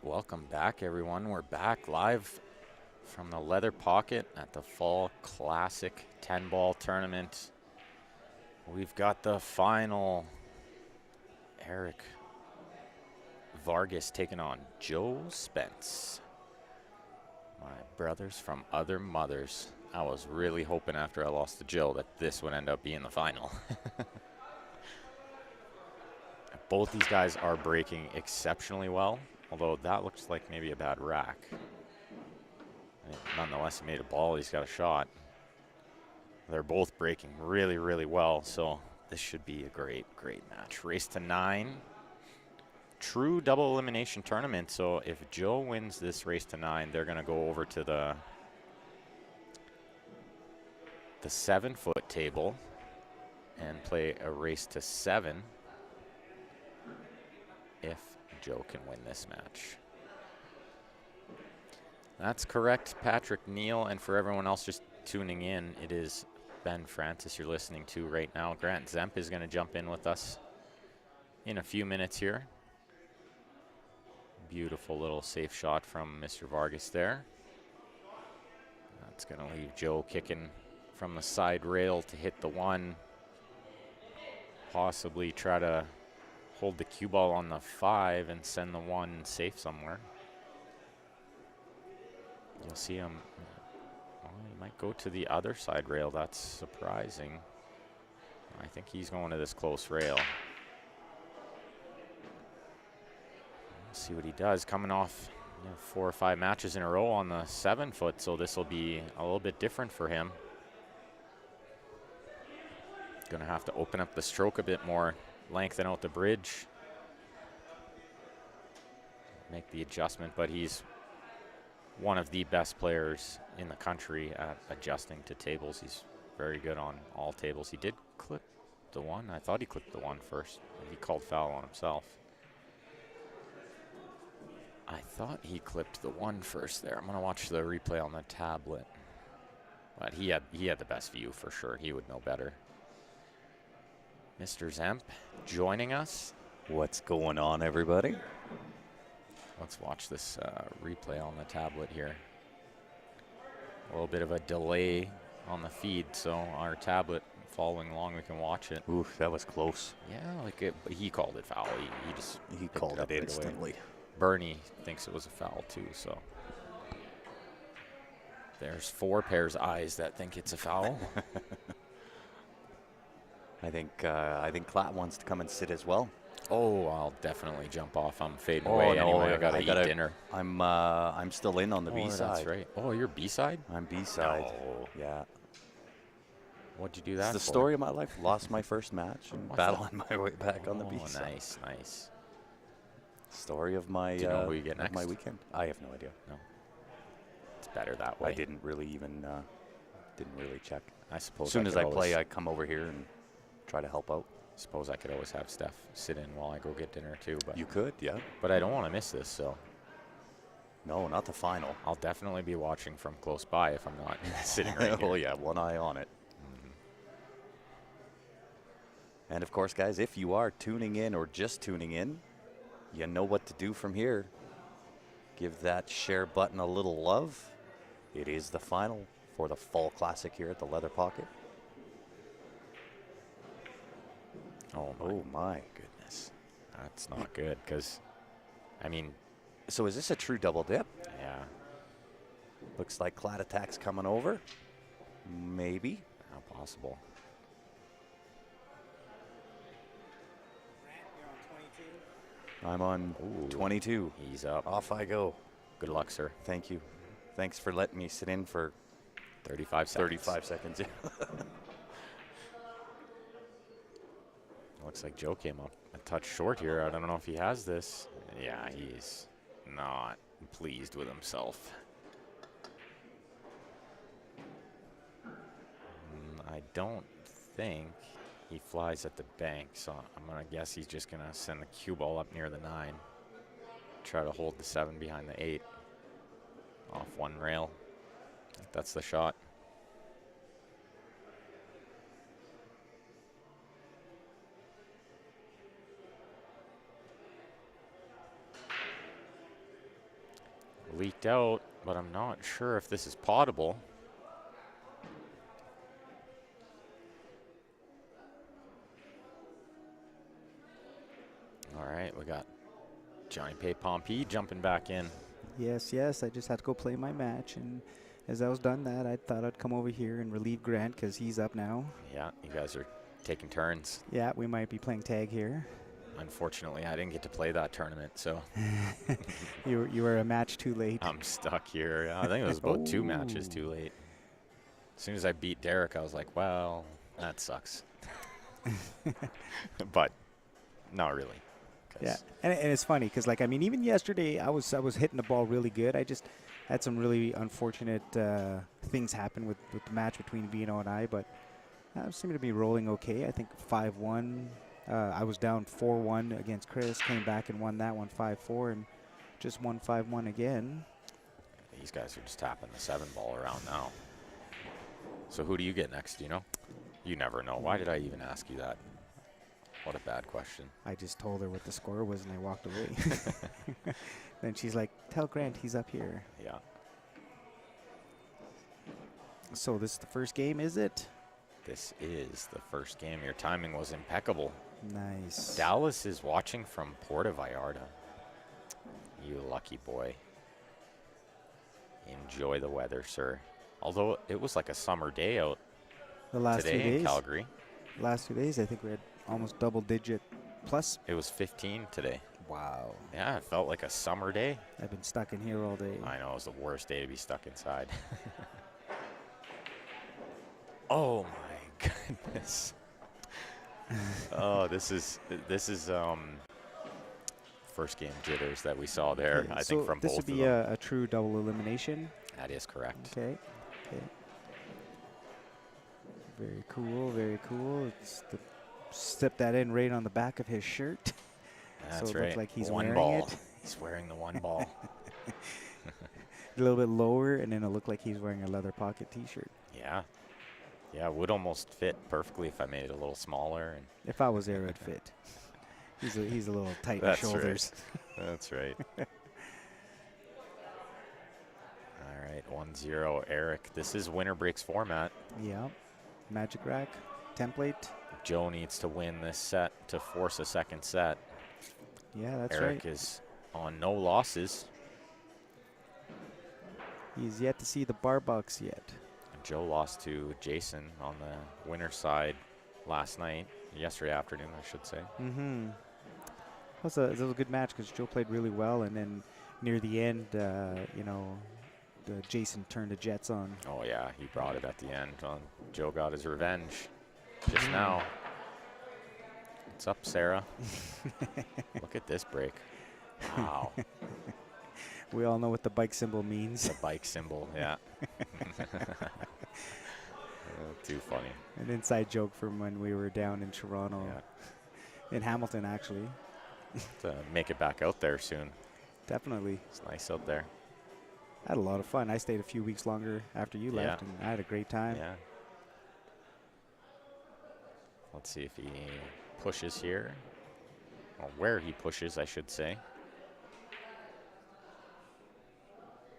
Welcome back, everyone. We're back live from the Leather Pocket at the Fall Classic 10-ball tournament. We've got the final. Eric Vargas taking on Joe Spence. My brothers from other mothers. I was really hoping after I lost to Joe that this would end up being the final. Both these guys are breaking exceptionally well, although that looks like maybe a bad rack. Nonetheless, he made a ball. He's got a shot. They're both breaking really, really well, so this should be a great, great match. Race to 9. True double elimination tournament, so if Joe wins this race to 9, they're going to go over to the 7-foot table and play a race to 7 if Joe can win this match. That's correct, Patrick Neal, and for everyone else just tuning in, it is Ben Francis you're listening to right now. Grant Zemp is going to jump in with us in a few minutes here. Beautiful little safe shot from Mr. Vargas there. That's going to leave Joe kicking from the side rail to hit the 1. Possibly try to hold the cue ball on the 5 and send the 1 safe somewhere. You'll see him. Well, he might go to the other side rail. That's surprising. I think he's going to this close rail. We'll see what he does. Coming off 4 or 5 matches in a row on the 7-foot, so this will be a little bit different for him. Going to have to open up the stroke a bit more, lengthen out the bridge, make the adjustment, but he's one of the best players in the country at adjusting to tables. He's very good on all tables. He did clip the 1. I thought he clipped the 1 first. He called foul on himself. I thought he clipped the 1 first there. I'm going to watch the replay on the tablet. But he had the best view for sure. He would know better. Mr. Zemp joining us. What's going on, everybody? Let's watch this replay on the tablet here. A little bit of a delay on the feed, so our tablet following along, we can watch it. Oof, that was close. Yeah, he called it foul. He called it instantly. Bernie thinks it was a foul too, so. There's 4 pairs of eyes that think it's a foul. I think Klatt wants to come and sit as well. Oh, I'll definitely jump off. I'm fading away anyway. I gotta eat dinner. I'm still in on the B side. That's right. Oh, you're B side? I'm B side. No. Yeah. What'd you do that It's the for? story of my life. Lost my first match and battling my way back on the B side. Nice, nice. Story of my. Do you know who you get next? My weekend. I have no idea. No. It's better that way. I didn't really check. I suppose. As soon as I play, I come over here and try to help out. Suppose I could always have Steph sit in while I go get dinner too. But you could, yeah. But I don't want to miss this, so. No, not the final. I'll definitely be watching from close by if I'm not sitting right here. Oh yeah, one eye on it. And of course, guys, if you are tuning in or just tuning in, you know what to do from here. Give that share button a little love. It is the final for the Fall Classic here at the Leather Pocket. Oh my goodness. That's not good because, I mean. So is this a true double dip? Yeah. Looks like Klatt attack's coming over. Maybe. How possible? I'm on 22. He's up. Off I go. Good luck, sir. Thank you. Thanks for letting me sit in for 35 seconds. 35 seconds, yeah. Looks like Joe came up a touch short here. I don't know if he has this. Yeah, he's not pleased with himself. I don't think he flies at the bank, so I'm going to guess he's just going to send the cue ball up near the 9. Try to hold the 7 behind the 8. Off 1 rail. I think that's the shot. leaked out, but I'm not sure if this is potable. All right, we got Johnny Pay Pompey jumping back in. Yes, yes. I just had to go play my match, and as I was done that, I thought I'd come over here and relieve Grant because he's up now. Yeah, you guys are taking turns. Yeah, we might be playing tag here. Unfortunately, I didn't get to play that tournament, so You were a match too late. I'm stuck here. Yeah, I think it was about 2 matches Oh. too late. As soon as I beat Derek, I was like, well, that sucks. But not really. Yeah, and it's funny because, like, I mean, even yesterday I was hitting the ball really good. I just had some really unfortunate things happen with the match between Vino and I, but I seem to be rolling okay. I think 5-1. I was down 4-1 against Chris, came back and won that one 5-4, and just won 5-1 again. These guys are just tapping the 7 ball around now. So who do you get next? Do you know? You never know. Why did I even ask you that? What a bad question. I just told her what the score was, and I walked away. Then she's like, "Tell Grant he's up here." Yeah. So this is the first game, is it? This is the first game. Your timing was impeccable. Nice. Dallas is watching from Puerto Vallarta. You lucky boy. Enjoy the weather, sir. Although it was like a summer day out The last 2 today days. in Calgary. Last 2 days, I think we had almost double-digit plus. It was 15 today. Wow. Yeah, it felt like a summer day. I've been stuck in here all day. I know, it was the worst day to be stuck inside. Oh my goodness. Oh, this is first game jitters that we saw there. Okay, I so think from this both would of be them. a true double elimination. That is correct. Okay. Okay. Very cool. Very cool. It's step that in right on the back of his shirt. That's so it right. looks like he's one wearing ball. it. He's wearing the one ball. A little bit lower, and then it'll look like he's wearing a leather pocket T-shirt. Yeah. Yeah, it would almost fit perfectly if I made it a little smaller. And If I was there, it'd fit. He's a little tight in the That's shoulders. That's right. All right, 1-0, Eric. This is winner breaks format. Yeah. Magic rack template. Joe needs to win this set to force a second set. Yeah, that's Eric right. is on no losses. He's yet to see the bar bucks yet. And Joe lost to Jason on the winner's side last night, yesterday afternoon, I should say. Mm-hmm. That was a good match because Joe played really well, and then near the end, Jason turned the Jets on. Oh, yeah, he brought it at the end. Joe got his revenge just now. What's up, Sarah? Look at this break. Wow. We all know what the bike symbol means. The bike symbol, yeah. Too funny. An inside joke from when we were down in Toronto, Yeah. in Hamilton, actually. To make it back out there soon. Definitely. It's nice out there. I had a lot of fun. I stayed a few weeks longer after you Yeah. left, and I had a great time. Yeah. Let's see if he pushes here. Or where he pushes, I should say.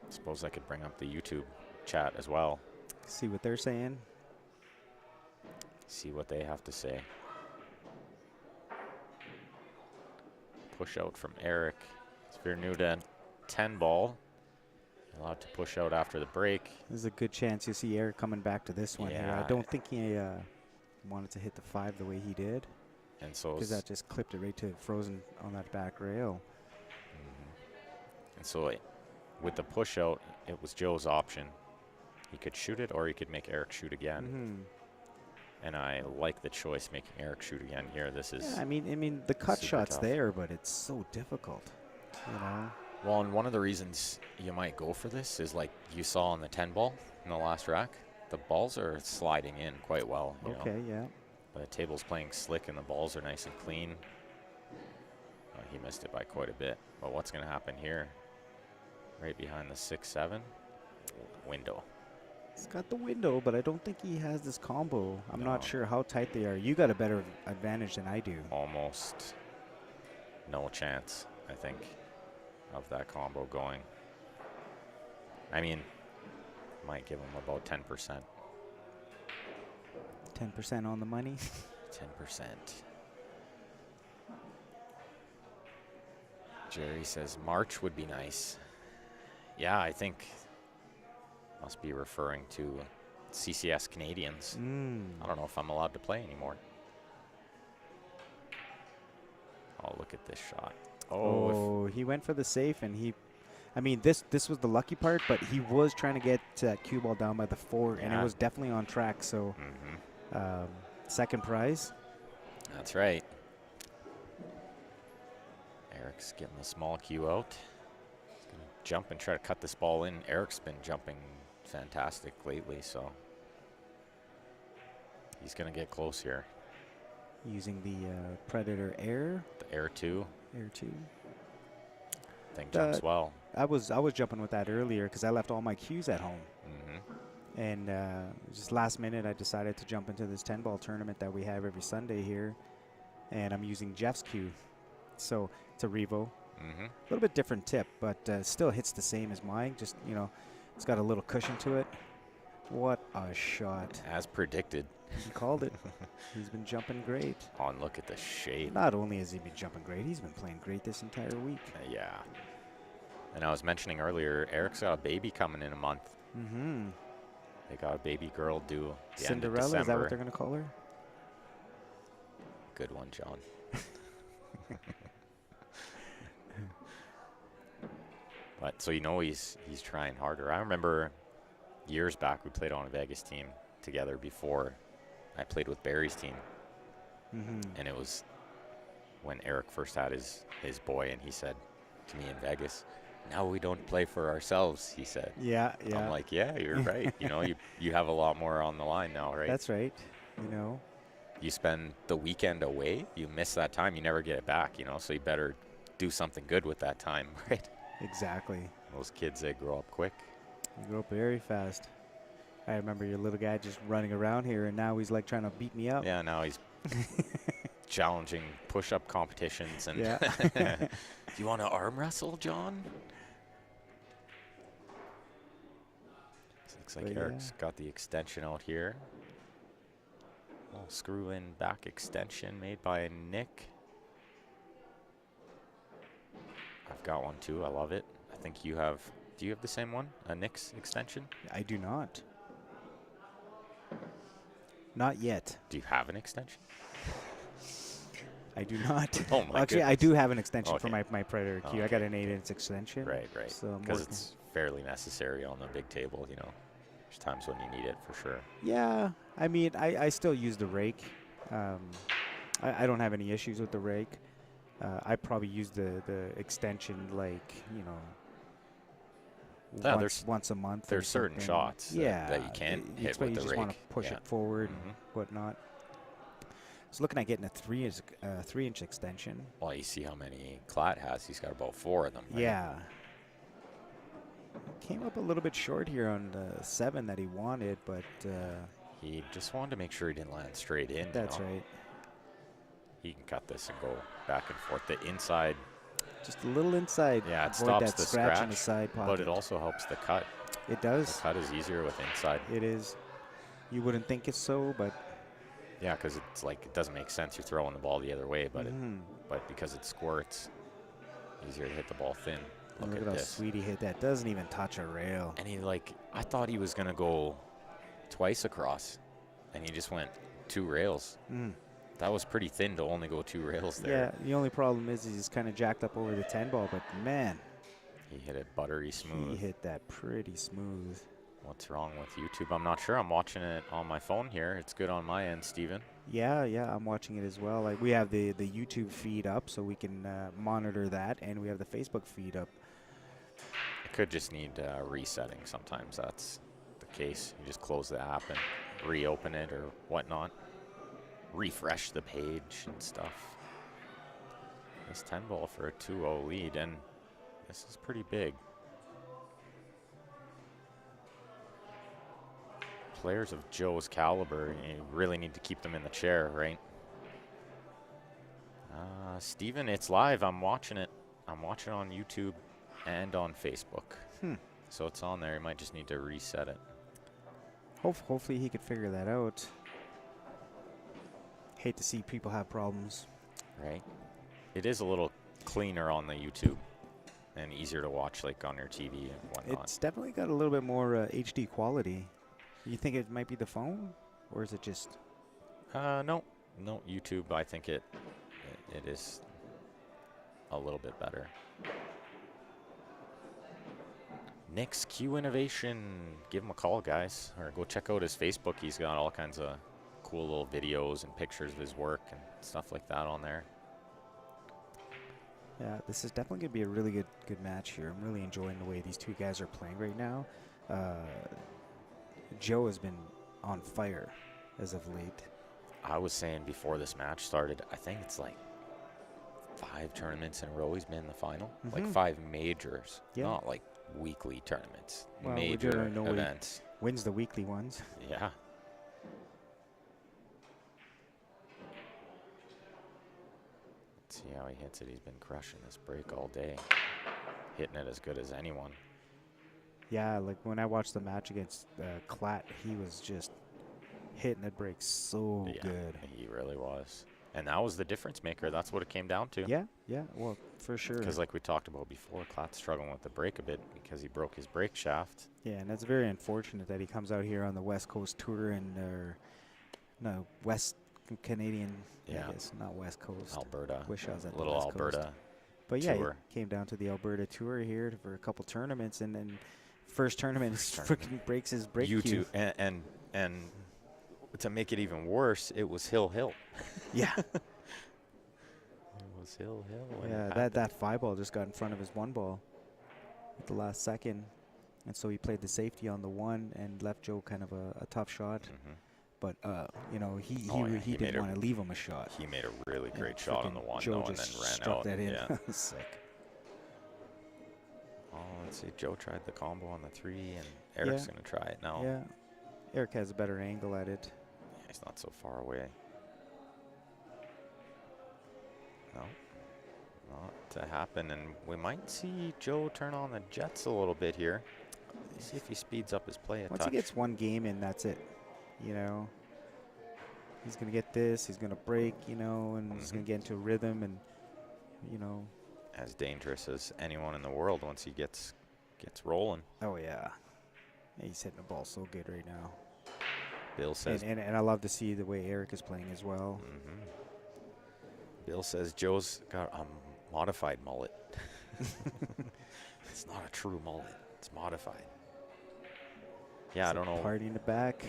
Suppose I could bring up the YouTube chat as well. See what they're saying. See what they have to say. Push out from Eric. Svirnuda 10 ball. Allowed to push out after the break. There's a good chance you see Eric coming back to this one here. Yeah. I don't think he wanted to hit the 5 the way he did, And so because that just clipped it right to frozen on that back rail. And so with the push out, it was Joe's option. He could shoot it or he could make Eric shoot again. Mm-hmm. And I like the choice making Eric shoot again here. This is Yeah, I mean, the cut super shot's tough. there, but it's so difficult. You know. well, and one of the reasons you might go for this is like you saw on the 10 ball in the last rack. The balls are sliding in quite well. You know? Okay. Yeah. The table's playing slick and the balls are nice and clean. He missed it by quite a bit. But what's going to happen here? Right behind the 6-7 window. He's got the window, but I don't think he has this combo. I'm not No. sure how tight they are. You got a better advantage than I do. Almost no chance, I think, of that combo going. I mean, might give him about 10%. 10% on the money. 10%. Jerry says March would be nice. Yeah, I think must be referring to CCS Canadians. I don't know if I'm allowed to play anymore. Oh, look at this shot. Oh, he went for the safe, and he, I mean, this was the lucky part, but he was trying to get cue ball down by the 4, and it Yeah. was definitely on track. So, second prize. That's right. Eric's getting the small cue out. He's going to jump and try to cut this ball in. Eric's been jumping fantastic lately, so he's going to get close here. Using the Predator Air. The Air 2. Air 2. Thing jumps well. I was jumping with that earlier because I left all my cues at home. And just last minute, I decided to jump into this 10-ball tournament that we have every Sunday here. And I'm using Jeff's cue. So it's a Revo. A little bit different tip, but still hits the same as mine. Just, you know, it's got a little cushion to it. What a shot. As predicted. He called it. He's been jumping great. Oh, and look at the shape. Not only has he been jumping great, he's been playing great this entire week. Yeah. And I was mentioning earlier, Eric's got a baby coming in a month. They got a baby girl due the end of Cinderella, December. is that what they're going to call her? Good one, John. But so you know he's trying harder. I remember years back we played on a Vegas team together before I played with Barry's team. And it was when Eric first had his boy, and he said to me in Vegas, "Now we don't play for ourselves," he said. Yeah. I'm like, yeah, you're right. You know, you have a lot more on the line now, right? That's right. You know. You spend the weekend away, you miss that time, you never get it back, you know, so you better do something good with that time, right? Exactly. Those kids, they grow up quick. You grow up very fast. I remember your little guy just running around here, and now he's like trying to beat me up. Yeah, now he's challenging push-up competitions. And Yeah. Do you want to arm wrestle, John? Looks like But Eric's got the extension out here. Little screw-in back extension made by Nick. I've got one too. I love it. I think you have. Do you have the same one? A Nick's extension? I do not. Not yet. Do you have an extension? I do not. Oh my Actually, I goodness. do have an extension for Okay. my Predator cue. I got an 8-inch extension. Right. So I'm Because working. it's fairly necessary on the big table, you know. There's times when you need it for sure. Yeah. I mean, I still use the rake. I don't have any issues with the rake. I probably use the extension like, you know, Yeah, once a month. There's or certain something. shots Yeah, that you can't hit expect with you the just rake. want to push Yeah. it forward and whatnot. I was looking at getting a 3-inch extension. Well, you see how many Klatt has. He's got about 4 of them. Right? Yeah. Came up a little bit short here on the 7 that he wanted, but He just wanted to make sure he didn't land straight in. that's you know? right. He can cut this and go back and forth. The inside, Just a little inside. yeah, it avoid stops that the scratch in the scratch, side pocket. but it also helps the cut. It The does. cut is easier with inside. It is. You wouldn't think it's so, but Yeah, because it's like it doesn't make sense. You're throwing the ball the other way, but but because it squirts, easier to hit the ball thin. Look look at how this. sweet he hit that. Doesn't even touch a rail. And he I thought he was gonna go twice across, and he just went 2 rails. That was pretty thin to only go 2 rails there. Yeah, the only problem is he's kind of jacked up over the 10 ball, but man, He hit it buttery smooth. he hit that pretty smooth. What's wrong with YouTube? I'm not sure. I'm watching it on my phone here. It's good on my end, Steven. Yeah, I'm watching it as well. Like we have the YouTube feed up, so we can monitor that, and we have the Facebook feed up. It could just need resetting. Sometimes that's the case. You just close the app and reopen it or whatnot. Refresh the page and stuff. This 10 ball for a 2-0 lead, and this is pretty big. Players of Joe's caliber, you really need to keep them in the chair, right? Steven, it's live. I'm watching it. I'm watching on YouTube and on Facebook. So it's on there. You might just need to reset it. Hopefully he could figure that out. Hate to see people have problems. Right. It is a little cleaner on the YouTube and easier to watch like on your TV and whatnot. It's definitely got a little bit more HD quality. You think it might be the phone, or is it just? No, YouTube. I think it is a little bit better. Nick's Q Innovation. Give him a call, guys, or go check out his Facebook. He's got all kinds of cool little videos and pictures of his work and stuff like that on there. Yeah, this is definitely going to be a really good match here. I'm really enjoying the way these two guys are playing right now. Joe has been on fire as of late. I was saying before this match started, I think it's like 5 tournaments in a row he's been in the final. Like 5 majors, not like weekly tournaments. Well, major events. Wins the weekly ones. Yeah. Let's see how he hits it. He's been crushing this break all day. Hitting it as good as anyone. Yeah, like when I watched the match against Klatt, he was just hitting that break so good. He really was. And that was the difference maker. That's what it came down to. Yeah, well, for sure. Because like we talked about before, Klatt's struggling with the break a bit because he broke his brake shaft. Yeah, and that's very unfortunate that he comes out here on the West Coast Tour and West Canadian, I guess, not West Coast. Alberta. Wish I was at Little the West Alberta Coast. But yeah, tour. he came down to the Alberta Tour here for a couple tournaments, and then first tournament freaking breaks his brake cue. And to make it even worse, it was Hill. Yeah. It was Hill. Yeah, that 5 ball just got in front of his 1 ball at the last second. And so he played the safety on the 1 and left Joe kind of a tough shot. But, he didn't want to leave him a shot. He made a really great shot on the 1, Joe though, and then just ran struck out. that in. Yeah. Sick. Oh, let's see. Joe tried the combo on the 3, and Eric's going to try it now. Yeah. Eric has a better angle at it. Yeah, he's not so far away. No. Not to happen, and we might see Joe turn on the jets a little bit here. See if he speeds up his play a Once touch. he gets 1 game in, that's it. He's going to get this, he's going to break, and he's going to get into a rhythm and, As dangerous as anyone in the world once he gets rolling. Oh, yeah. He's hitting the ball so good right now. Bill says. And I love to see the way Eric is playing as well. Bill says Joe's got a modified mullet. It's not a true mullet. It's modified. Yeah, I don't know. Party in the back,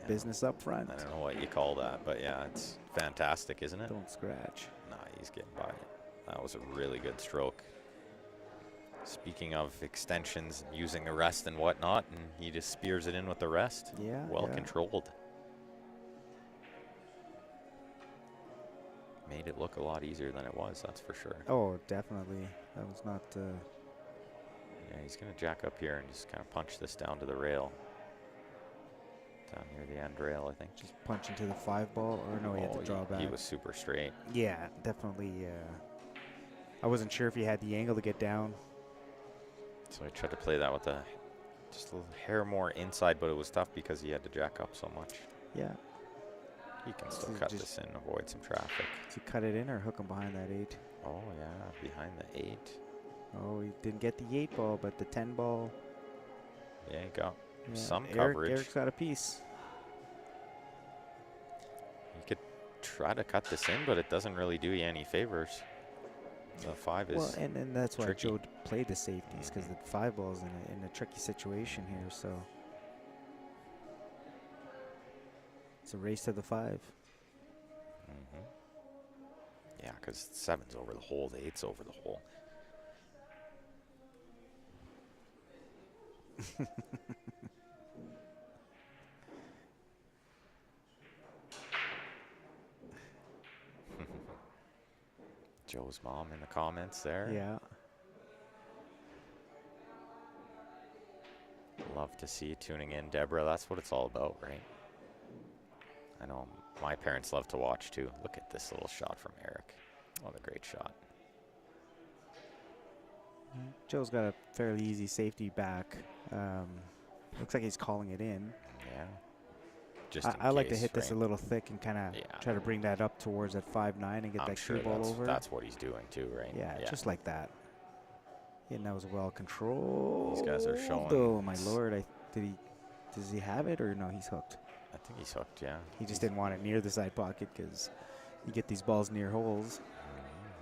business up front. I don't know what you call that, but yeah, it's fantastic, isn't it? Don't scratch. Nah, he's getting by it. That was a really good stroke. Speaking of extensions, using the rest and whatnot, and he just spears it in with the rest. Yeah. Well controlled. Made it look a lot easier than it was, that's for sure. Oh, definitely. That was not. Yeah, he's going to jack up here and just kind of punch this down to the rail. Down near the end rail, I think. Just punch into the 5 ball, or no, he had to draw back. He was super straight. Yeah, definitely. I wasn't sure if he had the angle to get down. So I tried to play that with just a little hair more inside, but it was tough because he had to jack up so much. Yeah. He can still cut this in, avoid some traffic. To cut it in or hook him behind that 8? Oh, yeah, behind the 8. Oh, he didn't get the 8 ball, but the 10 ball. Yeah, he got some coverage. Eric's got a piece. You could try to cut this in, but it doesn't really do you any favors. The 5 is. Well, and that's why tricky. Joe played the safeties, because the 5 ball is in a tricky situation here. So it's a race to the 5. Yeah, because 7's over the hole, the 8's over the hole. Joe's mom in the comments there. Yeah. Love to see you tuning in, Deborah. That's what it's all about, right? I know my parents love to watch too. Look at this little shot from Eric. What a great shot. Joe's got a fairly easy safety back. Looks like he's calling it in. Yeah. Just I like to case, hit this a right? little thick and kind of Yeah. try to bring that up towards that 5'9" and get I'm that sure cue ball over. that's what he's doing too, right? Yeah, just like that. And that was well controlled. These guys are showing. Oh my lord! Does he have it or no? He's hooked. I think he's hooked. Yeah. He just didn't want it near the side pocket because you get these balls near holes.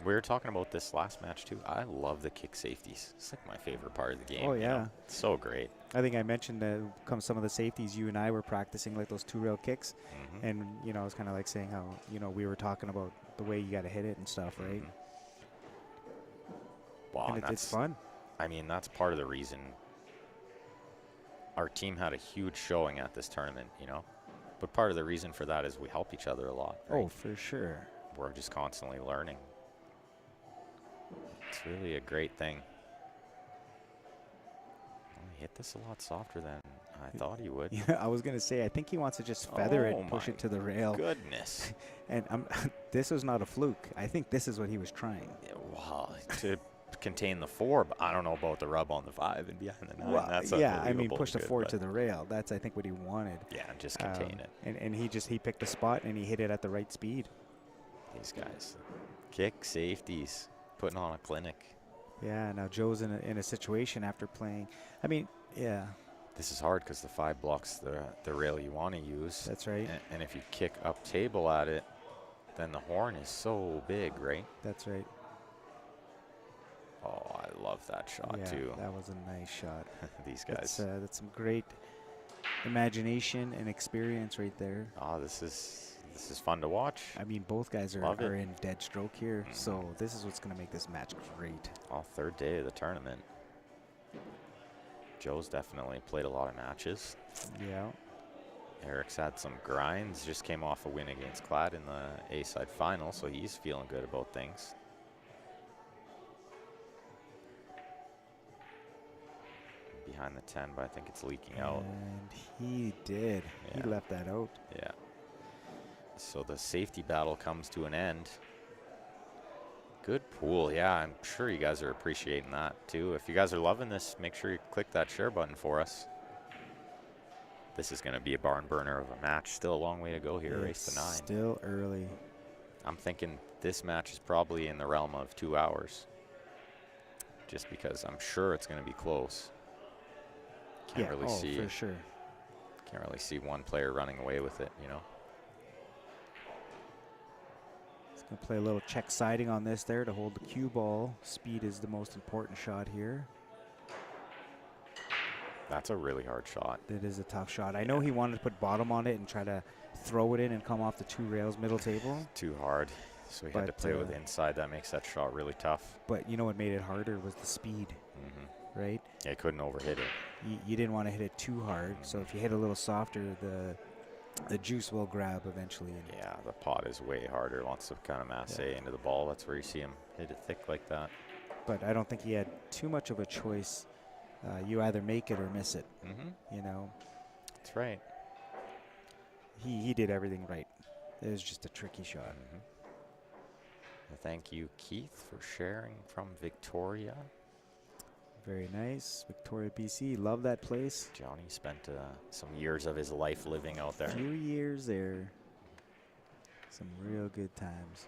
We were talking about this last match too. I love the kick safeties. It's like my favorite part of the game. Oh you yeah, know? It's so great. I think I mentioned that come some of the safeties. You and I were practicing like those 2-rail kicks, and I was kind of like saying how we were talking about the way you got to hit it and stuff, right? Wow, and it's fun. I mean, that's part of the reason our team had a huge showing at this tournament, But part of the reason for that is we help each other a lot. Right? Oh, for sure. We're just constantly learning. It's really a great thing. Well, he hit this a lot softer than I thought he would. Yeah, I was going to say, I think he wants to just feather it and push it to the rail. Goodness. And this was not a fluke. I think this is what he was trying. Yeah, wow, to contain the 4, but I don't know about the rub on the 5 and behind the 9. Well, That's yeah, I mean, unbelievable push the good, 4 to the rail. That's, I think, what he wanted. Yeah, just contain it. And he picked the spot and he hit it at the right speed. These guys, kick safeties, putting on a clinic. Yeah, now Joe's in a situation after playing. I mean, yeah. This is hard because the 5 blocks the rail you want to use. That's right. And if you kick up table at it, then the horn is so big, right? That's right. Oh, I love that shot Yeah, too. that was a nice shot. These guys. That's some great imagination and experience right there. Oh, this is fun to watch. I mean, both guys are in dead stroke here, so this is what's going to make this match great. Third day of the tournament. Joe's definitely played a lot of matches. Yeah. Eric's had some grinds, just came off a win against Clad in the A-side final, so he's feeling good about things. Behind the 10, but I think it's leaking out. And he did. Yeah. He left that out. Yeah. So the safety battle comes to an end. Good pool. Yeah, I'm sure you guys are appreciating that too. If you guys are loving this, make sure you click that share button for us. This is going to be a barn burner of a match. Still a long way to go here. Race to 9. Still early. I'm thinking this match is probably in the realm of 2 hours. Just because I'm sure it's going to be close. Can't really see. For sure. Can't really see one player running away with it, He's going to play a little check siding on this there to hold the cue ball. Speed is the most important shot here. That's a really hard shot. It is a tough shot. I know he wanted to put bottom on it and try to throw it in and come off the 2 rails middle table. Too hard. So he had to play with inside. That makes that shot really tough. But you know what made it harder was the speed, right? Yeah, he couldn't overhit it. You didn't want to hit it too hard. So if you hit a little softer, the juice will grab eventually. Yeah, the pot is way harder. Wants to kind of masse into the ball. That's where you see him hit it thick like that. But I don't think he had too much of a choice. You either make it or miss it. That's right. He did everything right. It was just a tricky shot. Thank you, Keith, for sharing from Victoria. Very nice. Victoria, BC. Love that place. Johnny spent some years of his life living out there. A few years there. Some real good times.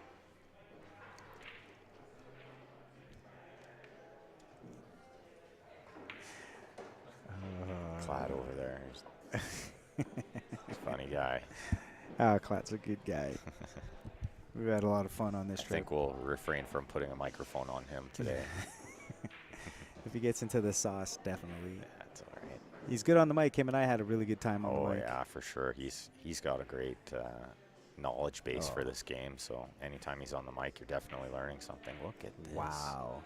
Clyde over there. He's a funny guy. Clad's a good guy. We've had a lot of fun on this I trip. think we'll refrain from putting a microphone on him today. If he gets into the sauce, definitely. That's all right. He's good on the mic. Him and I had a really good time on the mic. Oh, yeah, for sure. He's got a great knowledge base for this game. So anytime he's on the mic, you're definitely learning something. Look at this. Wow.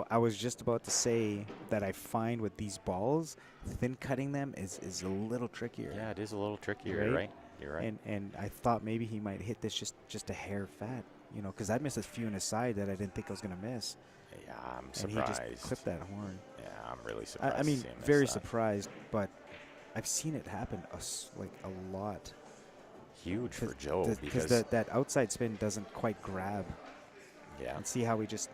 I was just about to say that I find with these balls, thin cutting them is a little trickier. Yeah, it is a little trickier, right? You're right. And I thought maybe he might hit this just a hair fat, because I missed a few in his side that I didn't think I was going to miss. Yeah, I'm and surprised. he just clipped that horn. Yeah, I'm really surprised. I mean, to see him miss very that. surprised, but I've seen it happen a lot. Huge for Joe Because that outside spin doesn't quite grab. Yeah. And see how he just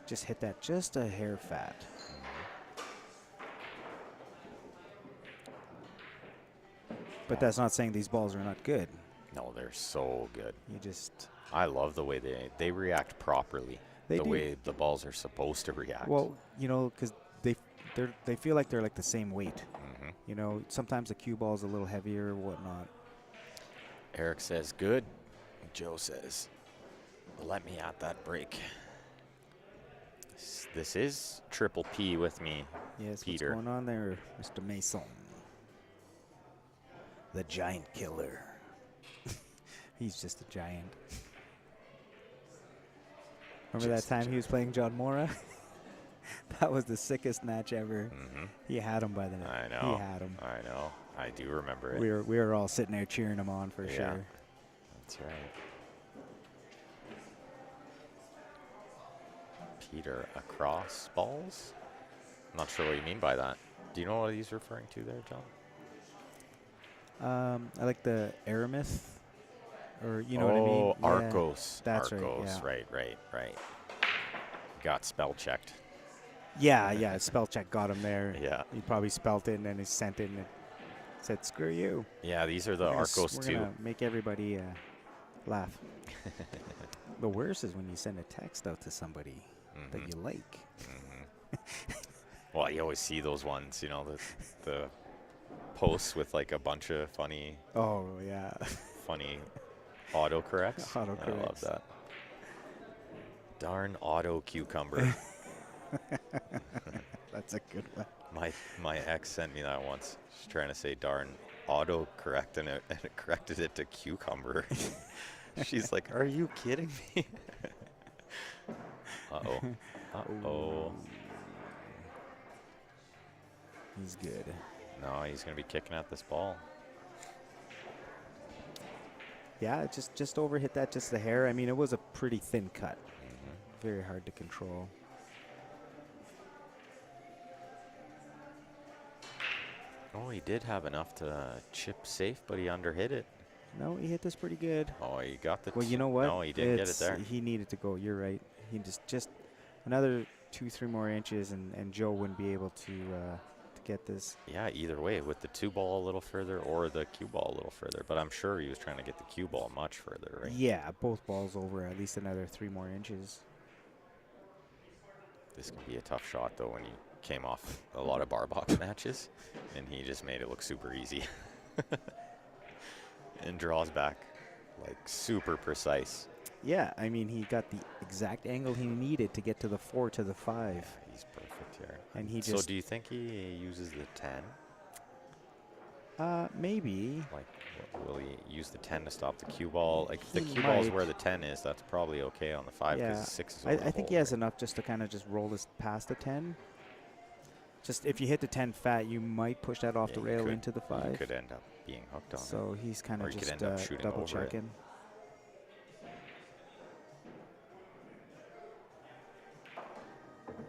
just hit that just a hair fat. But that's not saying these balls are not good. No, they're so good. You just I love the way they react properly. They the do. way the balls are supposed to react. well, because they feel like they're like the same weight. Mhm. Sometimes the cue ball is a little heavier or whatnot. Eric says good. Joe says, let me at that break. This is Triple P with me. Yes, Peter. what's going on there, Mr. Mason? The giant killer. He's just a giant. Remember Just a that time he was playing John Mora? That was the sickest match ever. Mm-hmm. He had him by the I know. He had him. I know. I do remember it. We were all sitting there cheering him on for Yeah. sure. That's right. Peter across balls? I'm not sure what you mean by that. Do you know what he's referring to there, John? I like the Aramis, or you know what I mean? Oh, Yeah, Arcos. that's right, Arcos. yeah. Right. Got spell checked. Yeah. Spell check got him there. Yeah. He probably spelt it and then he sent it and it said, "Screw you." Yeah, these are the Arcos We're too. gonna make everybody laugh. The worst is when you send a text out to somebody that you like. Well, you always see those ones, the posts with like a bunch of funny Oh yeah. autocorrects. I love Autocorrects. that. Darn auto cucumber. That's a good one. My ex sent me that once. She's trying to say darn autocorrect and it corrected it to cucumber. She's like, "Are you kidding me?" Uh-oh. Uh-oh. He's good. No, he's going to be kicking at this ball. Yeah, it just overhit that just a hair. I mean, it was a pretty thin cut. Very hard to control. Oh, he did have enough to chip safe, but he underhit it. No, he hit this pretty good. Oh, he got the... Well, you know what? No, he didn't get it there. He needed to go. You're right. He just another 2-3 more inches, and Joe wouldn't be able to get this. Yeah, either way, with the 2 ball a little further or the cue ball a little further. But I'm sure he was trying to get the cue ball much further, right? Yeah, both balls over at least another 3 more inches. This can be a tough shot, though, when you came off a lot of bar box matches, and he just made it look super easy. And draws back, like, super precise. Yeah, I mean, he got the exact angle he needed to get to the 4 to the 5. He's perfect here. And he So just... do you think he uses the 10? Maybe. Like, will he use the 10 to stop the cue ball? Like, if the He cue ball's might. where the 10 is, that's probably okay on the 5 because Yeah, the 6 is I over the think hole, he has right? enough just to kind of just roll this past the 10. Just if you hit the 10 fat, you might push that off Yeah, the you rail could- into the You 5. could end up being hooked on it. So he's kind Or of you could just end up shooting double over it. checking.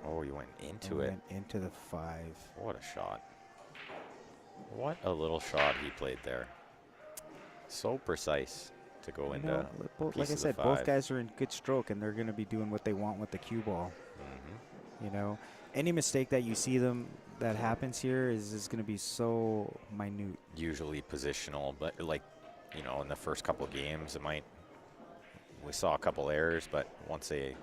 Oh, you went into And it. went into the 5. What a shot. What a little shot he played there. So precise to go You into know, a piece like I of the said, 5. both guys are in good stroke, and they're going to be doing what they want with the cue ball. Any mistake that you see them that happens here is going to be so minute. Usually positional, but like, in the first couple of games, we saw a couple errors, but once they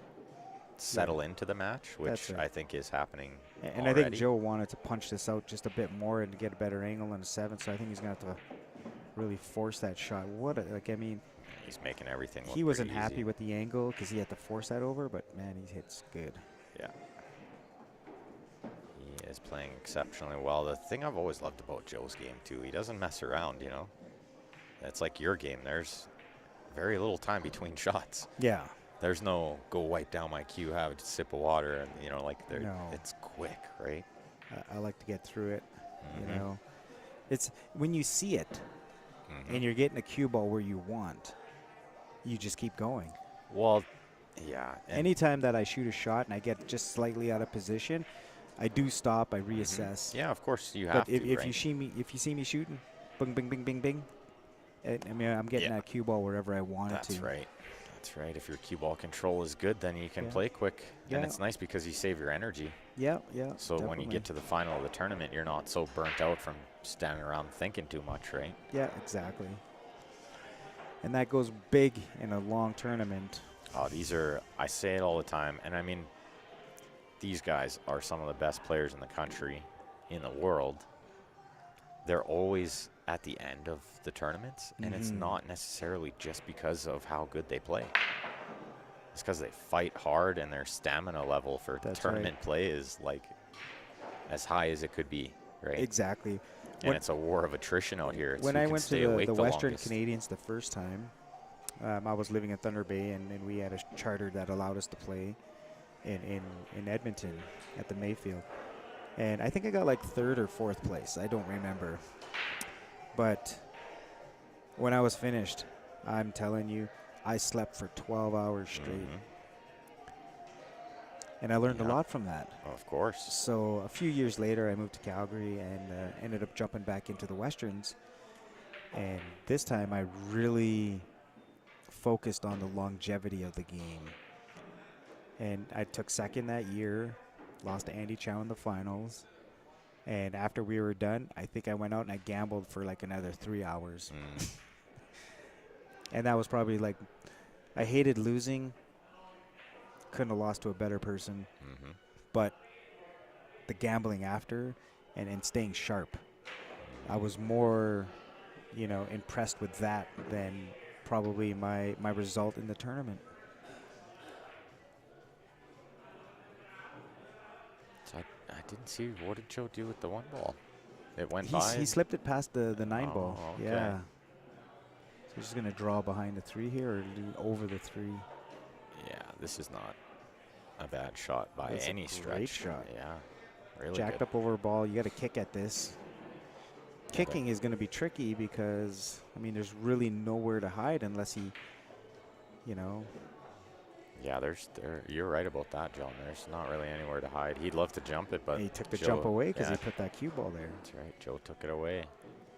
settle into the match, which That's right. I think is happening And I think Joe wanted to punch this out just a bit more and get a better angle in a 7, so I think he's going to have to really force that shot. He's making everything look He wasn't pretty happy easy. with the angle because he had to force that over, but man, he hits good. Yeah. He is playing exceptionally well. The thing I've always loved about Joe's game, too, he doesn't mess around, It's like your game. There's very little time between shots. Yeah. There's no go wipe down my cue, have a sip of water, and, No. it's quick, right? I like to get through it, Mhm. It's when you see it and you're getting a cue ball where you want, you just keep going. Well, yeah. and- Anytime that I shoot a shot and I get just slightly out of position, I do stop, I reassess. Yeah, of course you But have if to, you right? see me shooting, bing, bing, bing, bing, bing, I'm getting Yeah. that cue ball wherever I want it That's to. right. That's right. If your cue ball control is good, then you can Yeah. play quick. Yeah. And it's nice because you save your energy. Yeah, yeah. So when you definitely. get to the final of the tournament, you're not so burnt out from standing around thinking too much, right? Yeah, exactly. And that goes big in a long tournament. Oh, these are, I say it all the time. And I mean, these guys are some of the best players in the country, in the world. They're always at the end of the tournaments, and it's not necessarily just because of how good they play. It's because they fight hard, and their stamina level for That's tournament play is like as high as it could be, right? Exactly. And it's a war of attrition out here. It's When who I can went stay to awake the Western longest. Canadians the first time, I was living in Thunder Bay, and we had a charter that allowed us to play in Edmonton at the Mayfield. And I think I got like 3rd or 4th place. I don't remember. But when I was finished, I'm telling you, I slept for 12 hours straight. And I learned a lot from that. Of course. So a few years later, I moved to Calgary and ended up jumping back into the Westerns. And this time, I really focused on the longevity of the game. And I took 2nd that year, lost to Andy Chow in the finals. And after we were done, I think I went out and I gambled for like another 3 hours. And that was probably like, I hated losing. Couldn't have lost to a better person. But the gambling after and staying sharp, I was more, impressed with that than probably my result in the tournament. So I didn't see, what did Joe do with the 1 ball? It went He by? slipped it past the 9 ball. okay. Yeah. So he's just going to draw behind the 3 here or do over the 3. Yeah, this is not a bad shot by That's any a stretch. great shot. Yeah, really Jacked good. up over a ball. You got to kick at this. Kicking is going to be tricky because, there's really nowhere to hide unless he, Yeah, you're right about that, John. There's not really anywhere to hide. He'd love to jump it, but he took the Joe, jump away because yeah, he put that cue ball there. That's right. Joe took it away.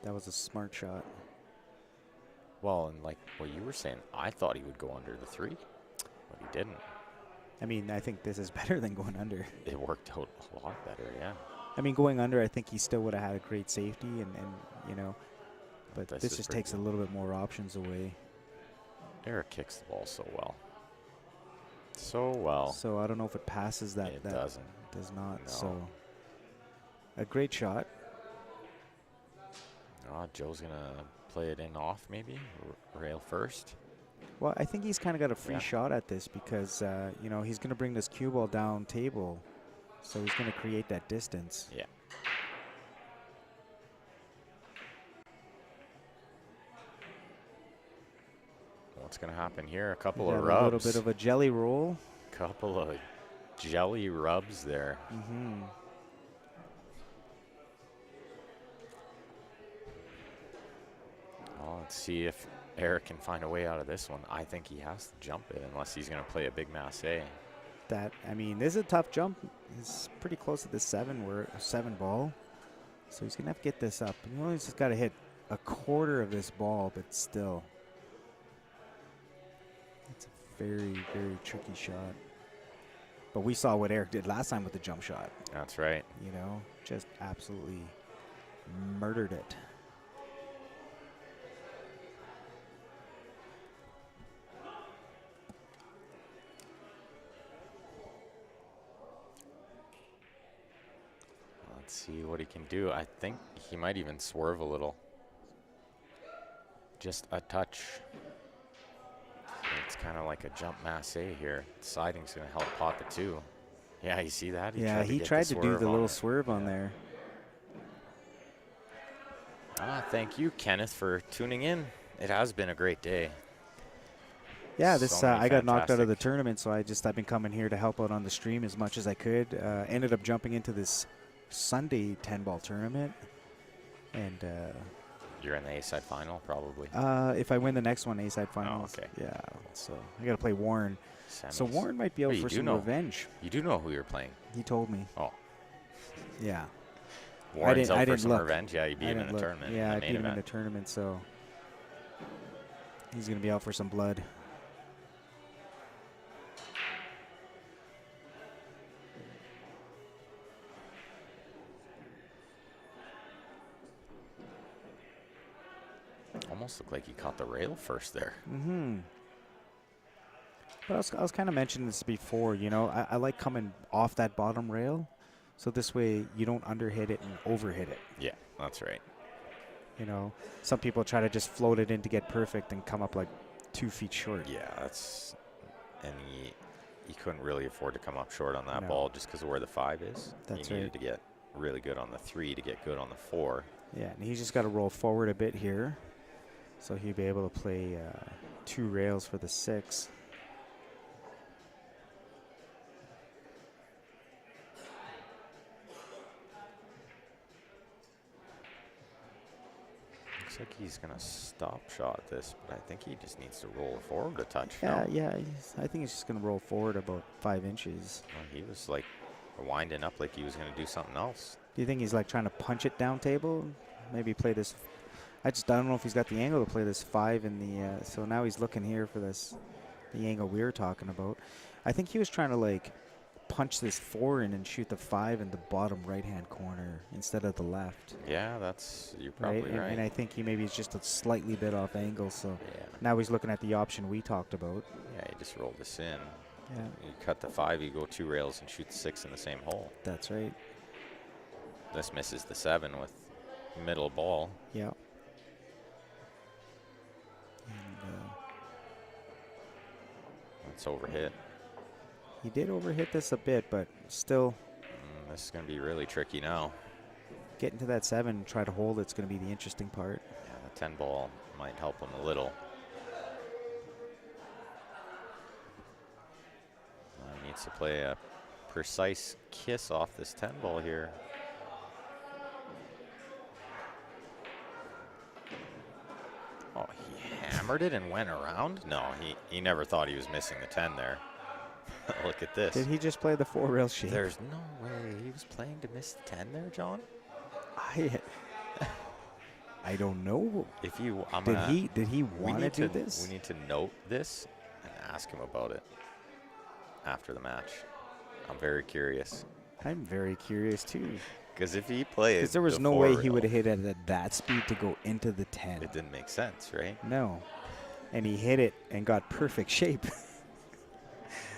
That was a smart shot. Well, and like what you were saying, I thought he would go under the 3, but he didn't. I think this is better than going under. It worked out a lot better, yeah. Going under, I think he still would have had a great safety, but This this is just pretty takes a little bit more options away. Eric kicks the ball so well. So well. So I don't know if it passes that. It that doesn't. Does not. No. So a great shot. Oh, Joe's going to play it in off maybe, rail first. Well, I think he's kind of got a free Yeah. shot at this because, he's going to bring this cue ball down table. So he's going to create that distance. Yeah. What's going to happen here? A couple We of got rubs. a little bit of a jelly roll. Couple of jelly rubs there. Well, let's see if Eric can find a way out of this one. I think he has to jump it unless he's going to play a big masse. This is a tough jump. It's pretty close to the 7 ball. So he's going to have to get this up. And he's just got to hit a quarter of this ball, but still. It's a very, very tricky shot. But we saw what Eric did last time with the jump shot. That's right. Just absolutely murdered it. Let's see what he can do. I think he might even swerve a little. Just a touch. It's kind of like a jump masse here. Siding's going to help pot the 2. Yeah, you see that? He tried to do the little swerve on there. Thank you, Kenneth, for tuning in. It has been a great day. Yeah, I got knocked out of the fantastic- tournament, so I've been coming here to help out on the stream as much as I could. Ended up jumping into this Sunday 10-ball tournament, and You're in the A-side final, probably. if I win the next one, A-side finals. okay. Yeah, so I got to play Warren. So Semis. Warren might be out Wait, you for do some know. revenge. You do know who you're playing. He told me. Oh. Yeah. Warren's out I for didn't some look. revenge. Yeah, you beat I him in didn't the look. tournament. Yeah, I the beat main him in the event. tournament, so he's going to be out for some blood. almost looked like he caught the rail first there. Mm-hmm. But I was kind of mentioning this before, you know, I like coming off that bottom rail, so this way you don't underhit it and overhit it. Yeah, that's right. You know, some people try to just float it in to get perfect and come up like 2 feet short. Yeah, that's, and he couldn't really afford to come up short on that No. ball just because of where the 5 is. That's he needed right. to get really good on the 3 to get good on the 4. Yeah, and he's just got to roll forward a bit here, so he'll be able to play 2 rails for the 6. Looks like he's going to stop shot this, but I think he just needs to roll forward a touch. Yeah, no? yeah. I think he's just going to roll forward about 5 inches. Well, he was like winding up like he was going to do something else. Do you think he's like trying to punch it down table? Maybe play this. I don't know if he's got the angle to play this 5 in the. So now he's looking here for this, the angle we were talking about. I think he was trying to like punch this 4 in and shoot the 5 in the bottom right-hand corner instead of the left. Yeah, you're probably right. And I think he maybe is just a slightly bit off angle. So Yeah. now he's looking at the option we talked about. Yeah, he just rolled this in. Yeah, You cut the 5, you go 2 rails and shoot the 6 in the same hole. that's right. This misses the 7 with middle ball. Yeah. And, It's overhit. he did overhit this a bit, but still This is going to be really tricky now. getting to that 7, try to hold it's going to be the interesting part. Yeah, the 10 ball might help him a little. He needs to play a precise kiss off this 10 ball here. Oh, he hammered it and went around? No, he never thought he was missing the 10 there. Look at this. Did he just play the 4 rail shape? There's no way he was playing to miss the 10 there, John. I don't know. If you, Did he want to do this? We need to note this and ask him about it after the match. I'm very curious. I'm very curious too. Because if he plays, Because there was the no 4 way he rail, would have hit it at that speed to go into the 10. It didn't make sense, right? No. And he hit it and got perfect shape.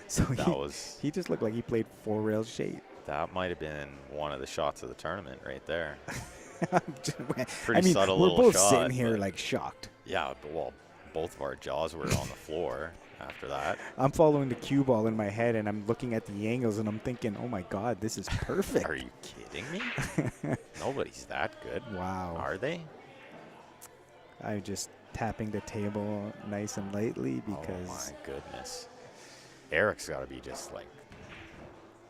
So he just looked like he played 4 rail shape. That might have been one of the shots of the tournament right there. Pretty subtle we're little both shot, sitting here but- like shocked. Yeah, well, both of our jaws were on the floor after that. I'm following the cue ball in my head and I'm looking at the angles and I'm thinking, oh my God, this is perfect. Are you kidding me? Nobody's that good. Wow. Are they? I'm just tapping the table nice and lightly Oh because my goodness. Eric's got to be just like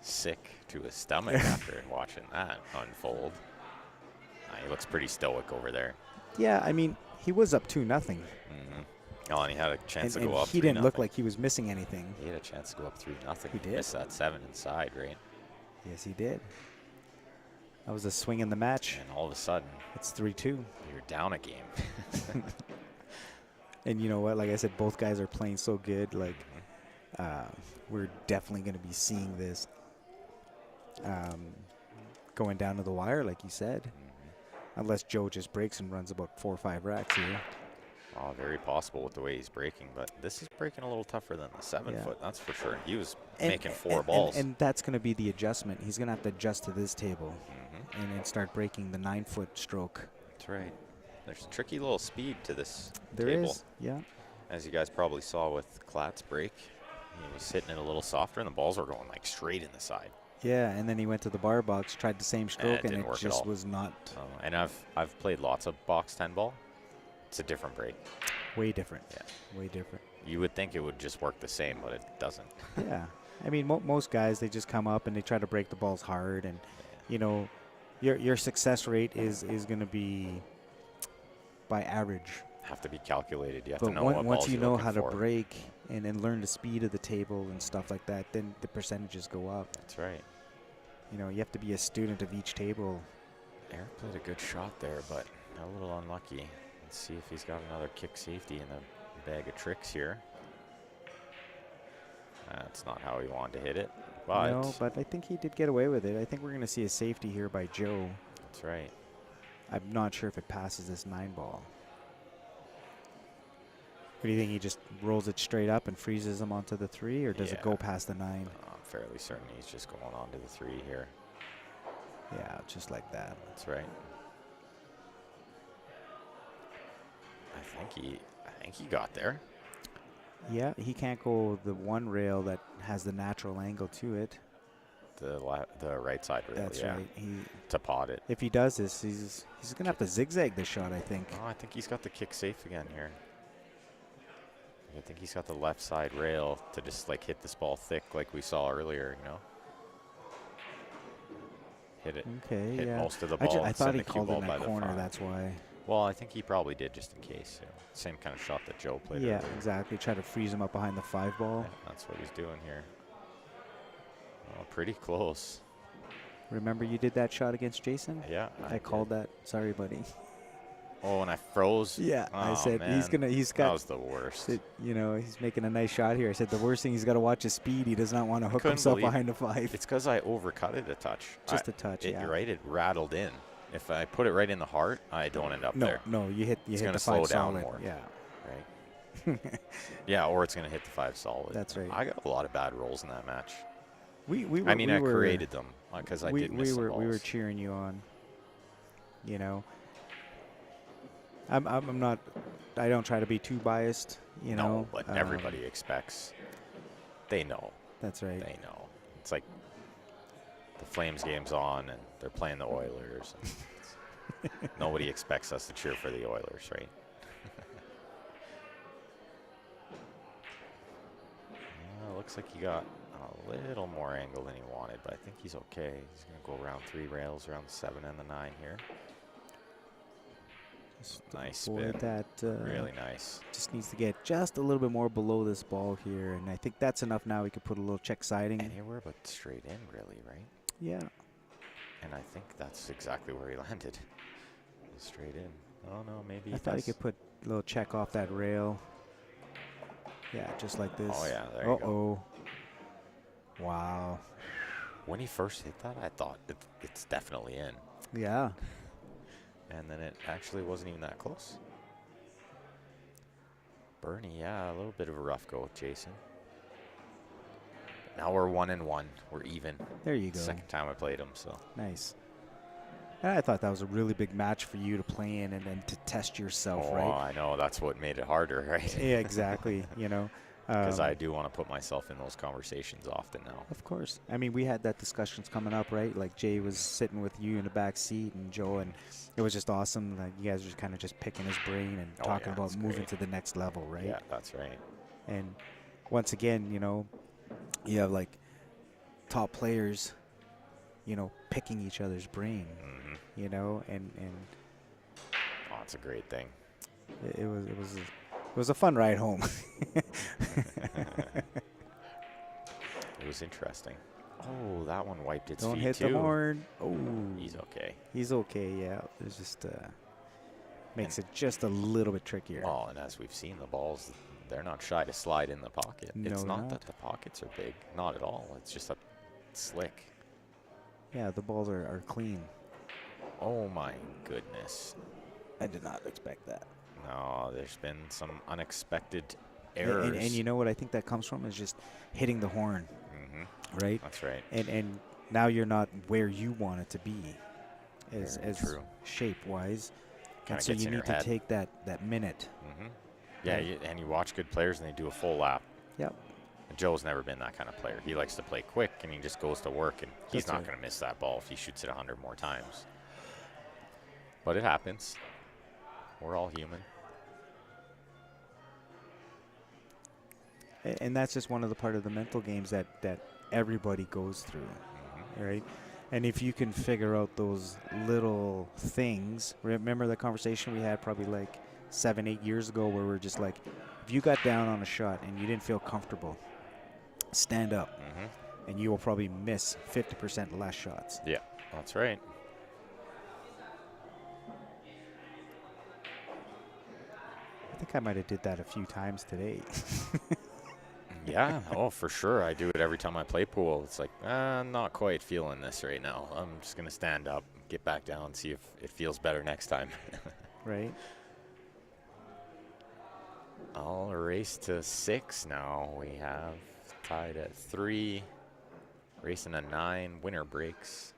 sick to his stomach after watching that unfold. He looks pretty stoic over there. yeah, I mean, he was up 2-0. Oh, and he had a chance And to go up. he didn't 3-0. look like he was missing anything. He had a chance to go up 3-0. He did. Missed that 7 inside, right? Yes, he did. That was a swing in the match. And all of a sudden, It's 3-2. you're down a game. And you know what? Like I said, both guys are playing so good. Like, we're definitely going to be seeing this going down to the wire, like you said. Unless Joe just breaks and runs about 4 or 5 racks here. Oh, very possible with the way he's breaking, but this is breaking a little tougher than the 7 Yeah. foot, that's for sure. He was And- making 4 and- balls. And that's going to be the adjustment. He's going to have to adjust to this table Mhm. and then start breaking the 9-foot stroke. That's right. There's a tricky little speed to this There table. is, yeah. As you guys probably saw with Klatt's break, he was hitting it a little softer, and the balls were going like straight in the side. Yeah, and then he went to the bar box, tried the same stroke, and didn't it work at just all. was not And I've played lots of box 10 ball. It's a different break. way different. Yeah. Way different. You would think it would just work the same, but it doesn't. Yeah. I mean, most guys, they just come up and they try to break the balls hard. And, you know, your success rate is going to be by average. Have to be calculated. You have But to know what once balls you you're know looking how to for. break and then learn the speed of the table and stuff like that, then the percentages go up. That's right. You know, you have to be a student of each table. Eric played a good shot there, but a little unlucky. Let's see if he's got another kick safety in the bag of tricks here. That's not how he wanted to hit it, but No, but I think he did get away with it. I think we're going to see a safety here by Joe. that's right. I'm not sure if it passes this 9 ball. What do you think? He just rolls it straight up and freezes them onto the 3, or does it go Yeah. past the 9? I'm fairly certain he's just going on to the 3 here. Yeah, just like that. That's right. I think he got there. Yeah, he can't go the one rail that has the natural angle to it. The right side rail. That's yeah. right. To pot it. If he does this, he's gonna have to zigzag the shot, I think. Oh, I think he's got the kick safe again here. I think he's got the left side rail to just like hit this ball thick like we saw earlier, you know. Hit it. Okay, Hit yeah. most of the ball. I thought send he the cue called it ball in by that the corner. 5. That's why. Well, I think he probably did just in case. You know, same kind of shot that Joe played Yeah, earlier. exactly. Try to freeze him up behind the 5 ball. Yeah, that's what he's doing here. Oh, pretty close. Remember you did that shot against Jason? Yeah. I called that. Sorry, buddy. Oh, and I froze. Yeah, Oh, I said man. he's That got. was the worst. You know, he's making a nice shot here. I said the worst thing he's got to watch is speed. He does not want to hook couldn't himself believe behind the 5. It's because I overcut it a touch. Just a touch, yeah. You're right. It rattled in. If I put it right in the heart, I don't end up there. No, you hit It's the gonna 5 slow down solid. more. Yeah. Right. Yeah, or it's going to hit the 5 solid. That's right. I got a lot of bad rolls in that match. We I created them because I did miss we some were balls. we were cheering you on. You know, I'm not. I don't try to be too biased. You know, No, but everybody expects. They know. That's right. They know. It's like the Flames game's on and they're playing the Oilers. Nobody expects us to cheer for the Oilers, right? Looks like he got a little more angle than he wanted, but I think he's okay. He's going to go around 3 rails, around the 7 and the 9 here. Just Nice avoid spin. that. Really nice. Just needs to get just a little bit more below this ball here, and I think that's enough. Now he could put a little check siding. Anywhere but straight in, really, right? Yeah. And I think that's exactly where he landed. Straight in. Oh, no, maybe I thought he could put a little check off that rail. Yeah, just like this. Oh, yeah, there you go. Wow. When he first hit that, I thought it's definitely in. Yeah. And then it actually wasn't even that close. Bernie, yeah, a little bit of a rough go with Jason. Now we're 1-1. We're even. There you go. Second time I played him, so. Nice. And I thought that was a really big match for you to play in and then to test yourself, Oh, right? I know. That's what made it harder, right? Yeah, exactly. You know. Because I do want to put myself in those conversations often now. Of course. I mean, we had that discussions coming up, right? Like Jay was sitting with you in the back seat and Joe, and it was just awesome. Like you guys were kind of just picking his brain and talking about moving great. to the next level, right? Yeah, that's right. And once again, you know, you have like top players, you know, picking each other's brain, you know, and Oh, it's a great thing. it was a fun ride home. It was interesting. Oh, that one wiped its Don't feet hit too. the horn. Oh, He's okay. he's okay. Yeah, it's just makes it just a little bit trickier. Oh, and as we've seen, the balls, they're not shy to slide in the pocket. No, It's they're not not. that the pockets are big. Not at all. It's just a slick. Yeah, the balls are clean. Oh, my goodness. I did not expect that. No, there's been some unexpected And, errors. and you know what I think that comes from is just hitting the horn, right? That's right. And now you're not where you want it to be, as true. shape wise. Kinda And so gets you in your need to head. take that minute. Yeah, Right. and you watch good players and they do a full lap. Yep. And Joe's never been that kind of player. He likes to play quick and he just goes to work, and he's That's not right. going to miss that ball if he shoots it 100 more times. But it happens. We're all human. And that's just one of the part of the mental games that everybody goes through, right? And if you can figure out those little things, remember the conversation we had probably like 7-8 years ago where we're just like, if you got down on a shot and you didn't feel comfortable, stand up, and you will probably miss 50% less shots. Yeah, that's right. I think I might have did that a few times today. Yeah, oh, for sure. I do it every time I play pool. It's like, I'm not quite feeling this right now. I'm just going to stand up, get back down, see if it feels better next time. Right? I'll race to 6 now. We have tied at 3. Racing a 9. Winner breaks.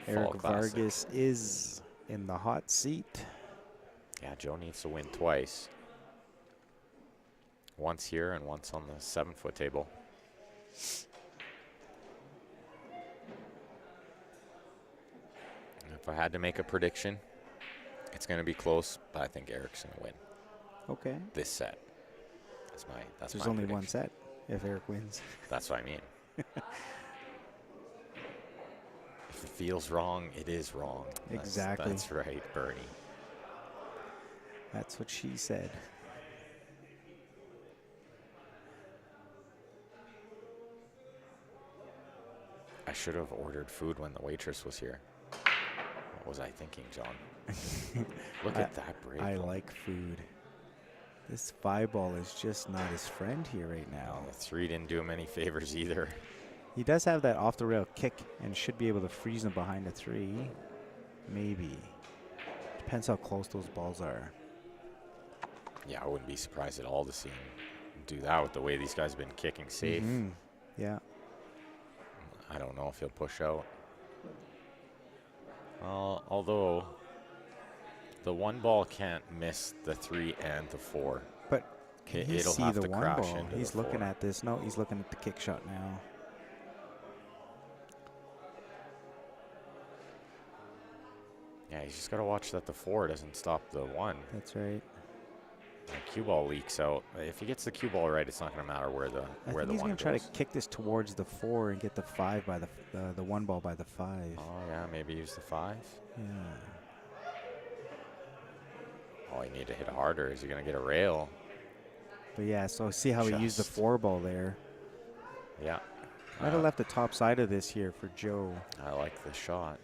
Fall Eric Classic. Vargas is in the hot seat. Yeah, Joe needs to win twice. Once here and once on the 7-foot table. And if I had to make a prediction, it's going to be close, but I think Eric's going to win Okay. this set. That's There's my only one prediction. set if Eric wins. That's what I mean. If it feels wrong, it is wrong. Exactly. That's right, Bernie. That's what she said. I should have ordered food when the waitress was here. What was I thinking, John? Look at that break. I like food. This 5-ball is just not his friend here right now. The 3 didn't do him any favors either. He does have that off-the-rail kick and should be able to freeze him behind the 3. Maybe. Depends how close those balls are. Yeah, I wouldn't be surprised at all to see him do that with the way these guys have been kicking safe. Mhm. Yeah. I don't know if he'll push out. Although the 1 ball can't miss the 3 and the 4. But can he It'll see have the to 1 crash ball? into He's the looking 4. at this. No, he's looking at the kick shot now. Yeah, he's just got to watch that the 4 doesn't stop the 1. That's right. The cue ball leaks out. If he gets the cue ball right, it's not going to matter where the I where think the he's 1 going goes. to try to kick this towards the 4 and get the 5 by the 1 ball by the 5. Oh yeah, maybe use the 5. Yeah. Oh, he need to hit harder. Is he going to get a rail? But yeah, so see how he used the Just. 4 ball there. Yeah. Might have left the top side of this here for Joe. I like the shot.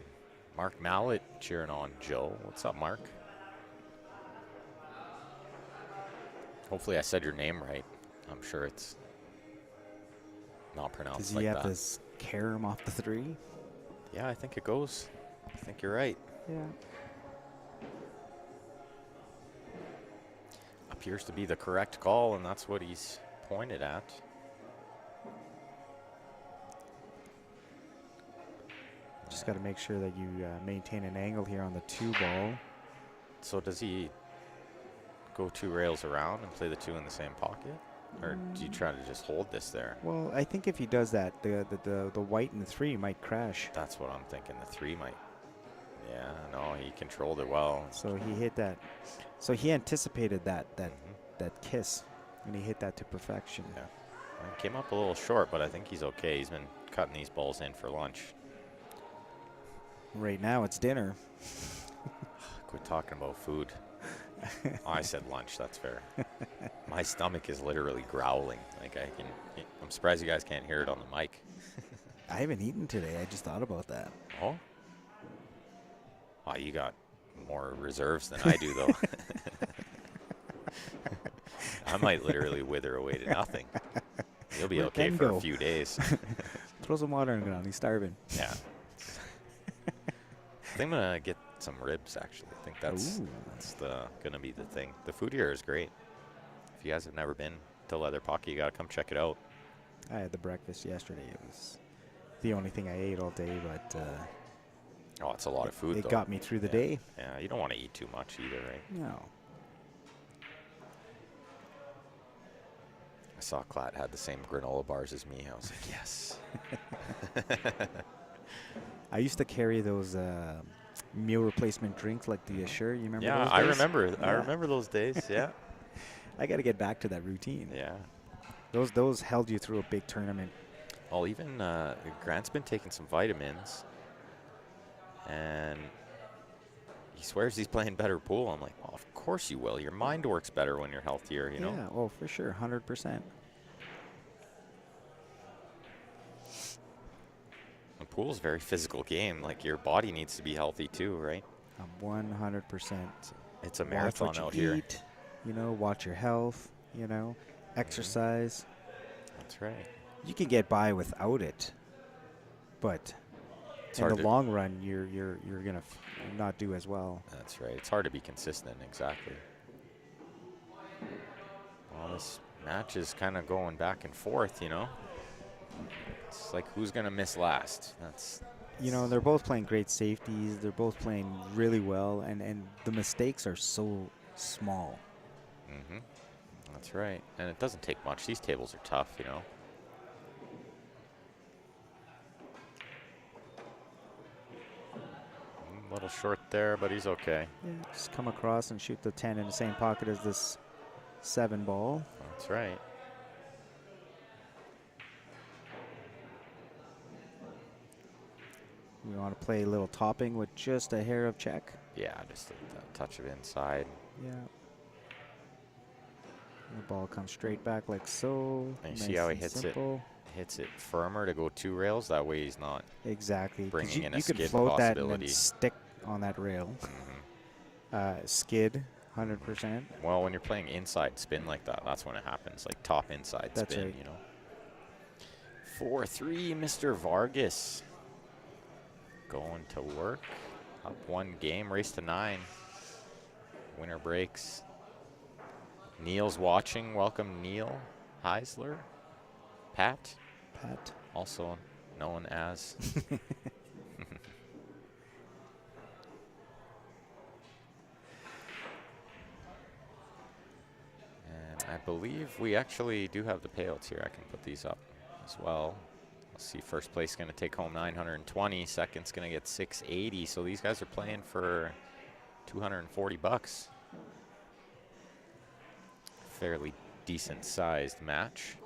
Mark Mallet cheering on Joe. What's up, Mark? Hopefully I said your name right. I'm sure it's not pronounced Does like he that. have to carry him off the 3? Yeah, I think it goes. I think you're right. Yeah. Appears to be the correct call, and that's what he's pointed at. Just got to make sure that you maintain an angle here on the 2 ball. So does he go 2 rails around and play the 2 in the same pocket? Or do you try to just hold this there? Well, I think if he does that, the white and the 3 might crash. That's what I'm thinking. The 3 might. Yeah, no, he controlled it well. So he hit that. So he anticipated that kiss, and he hit that to perfection. Yeah. Well, he came up a little short, but I think he's okay. He's been cutting these balls in for lunch. Right now, it's dinner. Quit talking about food. Oh, I said lunch. That's fair. My stomach is literally growling. Like I'm surprised you guys can't hear it on the mic. I haven't eaten today. I just thought about that. Oh. Oh, you got more reserves than I do, though. I might literally wither away to nothing. You'll be Where'd okay Ben for go? a few days. Throw some water on the ground. He's starving. Yeah. I think I'm gonna get some ribs. Actually, I think that's gonna be the thing. The food here is great. If you guys have never been to Leather Pocket, you gotta come check it out. I had the breakfast yesterday. It was the only thing I ate all day, but Oh, it's a lot of food. it though. got me through the day. Yeah, you don't want to eat too much either, right? No. I saw Klatt had the same granola bars as me. I was like, yes. I used to carry those meal replacement drinks like the Assure. You remember Yeah, those I days? remember. I Yeah. remember those days. Yeah. I got to get back to that routine. Yeah. Those held you through a big tournament. Well, even Grant's been taking some vitamins, and he swears he's playing better pool. I'm like, well, of course you will. Your mind works better when you're healthier, you know? Yeah, oh, for sure, 100%. The pool's a very physical game. Like, your body needs to be healthy too, right? 100%. It's a Watch marathon what you out here. eat, watch your health, exercise. That's right. You can get by without it, but It's in hard the to- long run, you're gonna not do as well. That's right. It's hard to be consistent, exactly. Well, this match is kind of going back and forth, you know. It's like who's going to miss last. That's You know, they're both playing great safeties. They're both playing really well, and the mistakes are so small. mm-hmm. That's right. And it doesn't take much. These tables are tough, you know. A little short there, but he's okay. Yeah, just come across and shoot the 10 in the same pocket as this 7 ball. That's right. We want to play a little topping with just a hair of check. Yeah, just a touch of inside. Yeah. The ball comes straight back like so. And you Nice see how he and hits simple. hits it firmer to go 2 rails. That way he's not. Exactly. 'Cause Bringing in a you could skid float that and then possibility. stick on that rail. Mhm. Skid, 100%. Well, when you're playing inside spin like that, that's when it happens. Like top inside That's spin, right. you know. 4-3, Mr. Vargas. Going to work. Up 1 game, race to 9. Winner breaks. Neil's watching. Welcome, Neil Heisler. Pat, Pat. also known as. And I believe we actually do have the payouts here. I can put these up as well. Let's see, first place going to take home 920. Second's going to get 680. So these guys are playing for 240 bucks. Fairly decent sized match.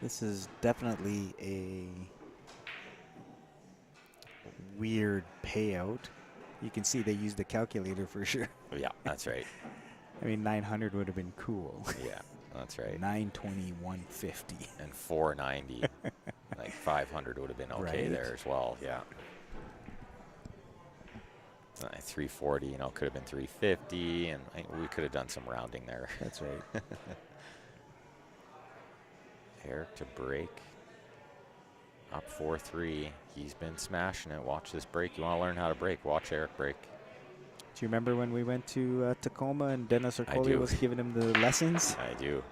This is definitely a weird payout. You can see they used the calculator for sure. Yeah, that's right. I mean, 900 would have been cool. Yeah, that's right. 920, 150. And 490. Like 500 would have been okay Right. there as well. Yeah. 340, you know, could have been 350, and we could have done some rounding there. That's right. Eric to break. Up 4-3. He's been smashing it. Watch this break. You want to learn how to break? Watch Eric break. Do you remember when we went to Tacoma and Dennis I Ercole do. was giving him the lessons? I do.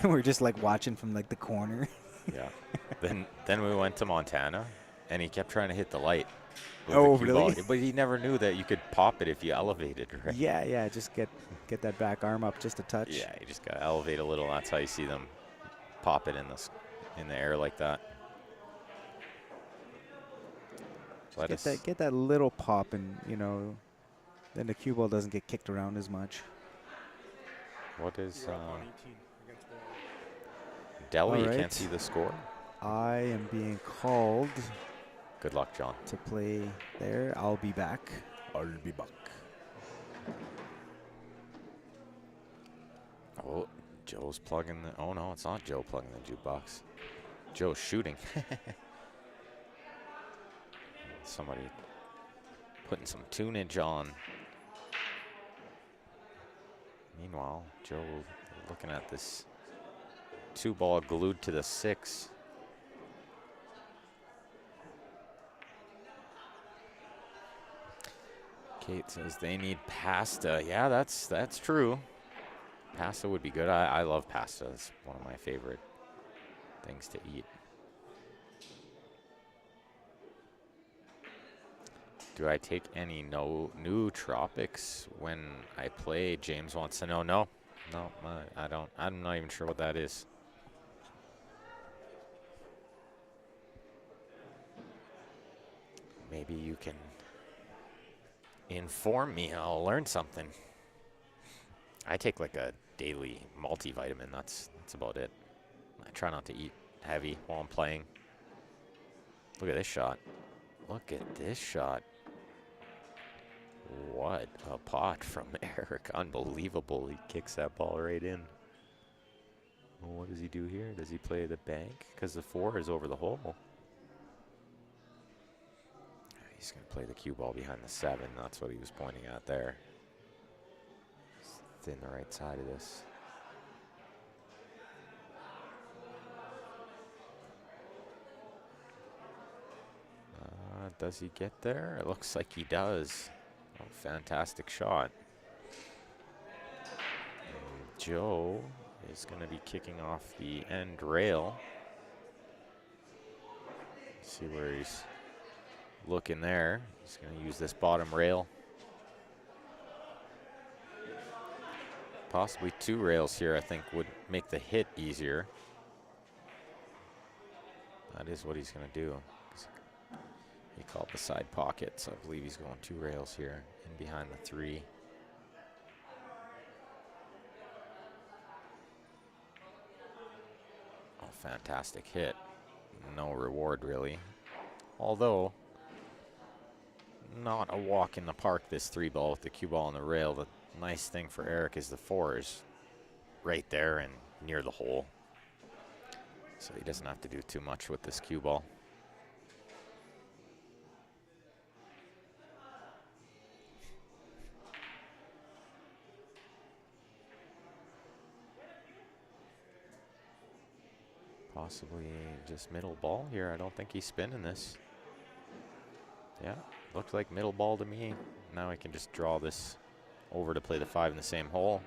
We're just like watching from like the corner. Yeah. then we went to Montana, and he kept trying to hit the light. with Oh, the cue really? ball. But he never knew that you could pop it if you elevated, right? Yeah, just get that back arm up just a touch. Yeah, you just got to elevate a little. That's how you see them pop it in the air like that. Get that little pop, and you know, then the cue ball doesn't get kicked around as much. What is Delhi? All You right. can't see the score. I am being called Good luck, John. to play there. I'll be back. I'll be back. Oh, Joe's plugging the. Oh no, it's not Joe plugging the jukebox. Joe's shooting. Somebody putting some tunage on. Meanwhile, Joe looking at this 2-ball glued to the 6. Kate says they need pasta. Yeah, that's true. Pasta would be good. I love pasta. It's one of my favorite things to eat. Do I take any new tropics when I play? James wants to know. No, I don't. I'm not even sure what that is. Maybe you can inform me. I'll learn something. I take like a daily multivitamin. That's about it. I try not to eat heavy while I'm playing. Look at this shot. Look at this shot. What a pot from Eric. Unbelievable. He kicks that ball right in. Well, what does he do here? Does he play the bank? Because the 4 is over the hole. He's going to play the cue ball behind the 7. That's what he was pointing at there. Thin the right side of this. Does he get there? It looks like he does. Oh, fantastic shot. Joe is going to be kicking off the end rail. See where he's looking there. He's going to use this bottom rail. Possibly 2 rails here, I think, would make the hit easier. That is what he's going to do. He called the side pocket, so I believe he's going 2 rails here in behind the 3. Oh, fantastic hit. No reward, really. Although, not a walk in the park, this 3 ball with the cue ball on the rail. The nice thing for Eric is the 4 is right there and near the hole. So he doesn't have to do too much with this cue ball. Possibly just middle ball here. I don't think he's spinning this. Yeah, looks like middle ball to me. Now I can just draw this over to play the 5 in the same hole.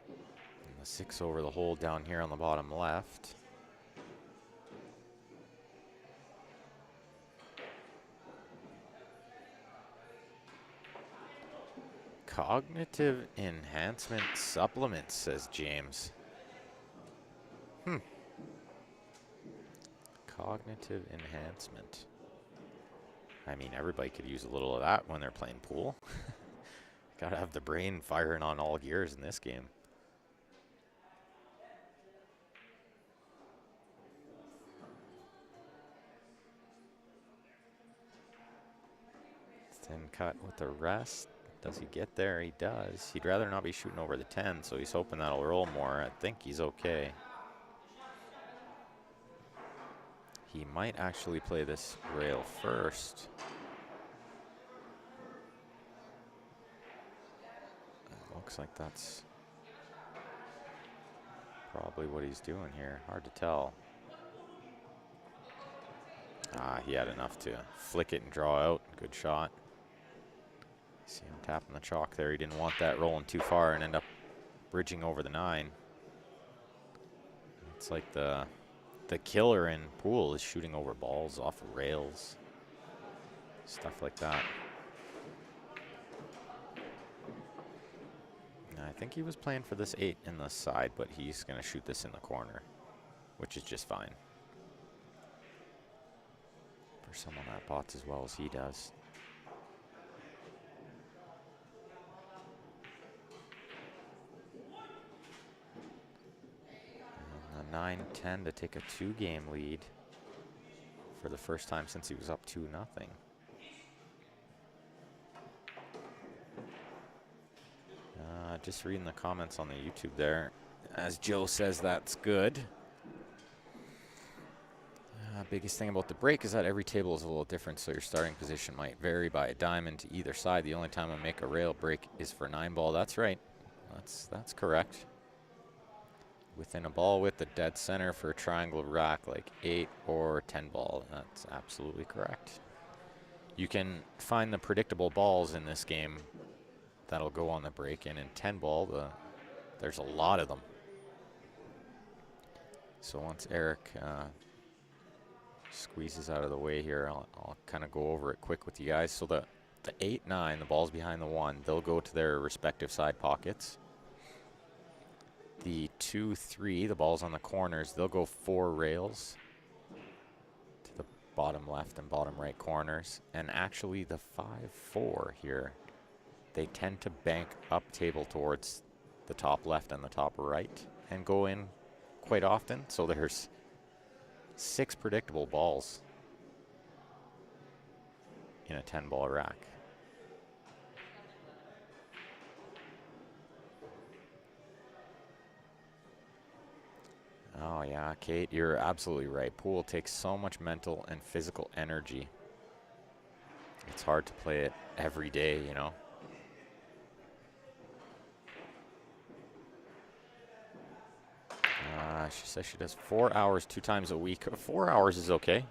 And the 6 over the hole down here on the bottom left. Cognitive enhancement supplements, says James. Cognitive enhancement. I mean, everybody could use a little of that when they're playing pool. Gotta have the brain firing on all gears in this game. Thin cut with the rest. Does he get there? He does. He'd rather not be shooting over the 10, so he's hoping that'll roll more. I think he's okay. He might actually play this rail first. It looks like that's probably what he's doing here. Hard to tell. He had enough to flick it and draw out. Good shot. See him tapping the chalk there. He didn't want that rolling too far and end up bridging over the 9. It's like the killer in pool is shooting over balls off of rails. Stuff like that. I think he was playing for this 8 in the side, but he's going to shoot this in the corner, which is just fine. For someone that bots as well as he does. And a 9-10 to take a 2-game lead for the first time since he was up 2-0. Just reading the comments on the YouTube there. As Joe says, that's good. Biggest thing about the break is that every table is a little different, so your starting position might vary by a diamond to either side. The only time I make a rail break is for 9 ball. That's right. That's correct. Within a ball with the dead center for a triangle rack like 8 or 10 ball. That's absolutely correct. You can find the predictable balls in this game that'll go on the break, and in 10 ball, there's a lot of them. So once Eric squeezes out of the way here, I'll kind of go over it quick with you guys. So the 8-9, the balls behind the 1, they'll go to their respective side pockets. The 2-3, the balls on the corners, they'll go 4 rails to the bottom left and bottom right corners. And actually the 5-4 here, they tend to bank up table towards the top left and the top right and go in quite often. So there's 6 predictable balls in a 10-ball rack. Oh yeah, Kate, you're absolutely right. Pool takes so much mental and physical energy. It's hard to play it every day, you know. She says she does 4 hours 2 times a week. 4 hours is okay.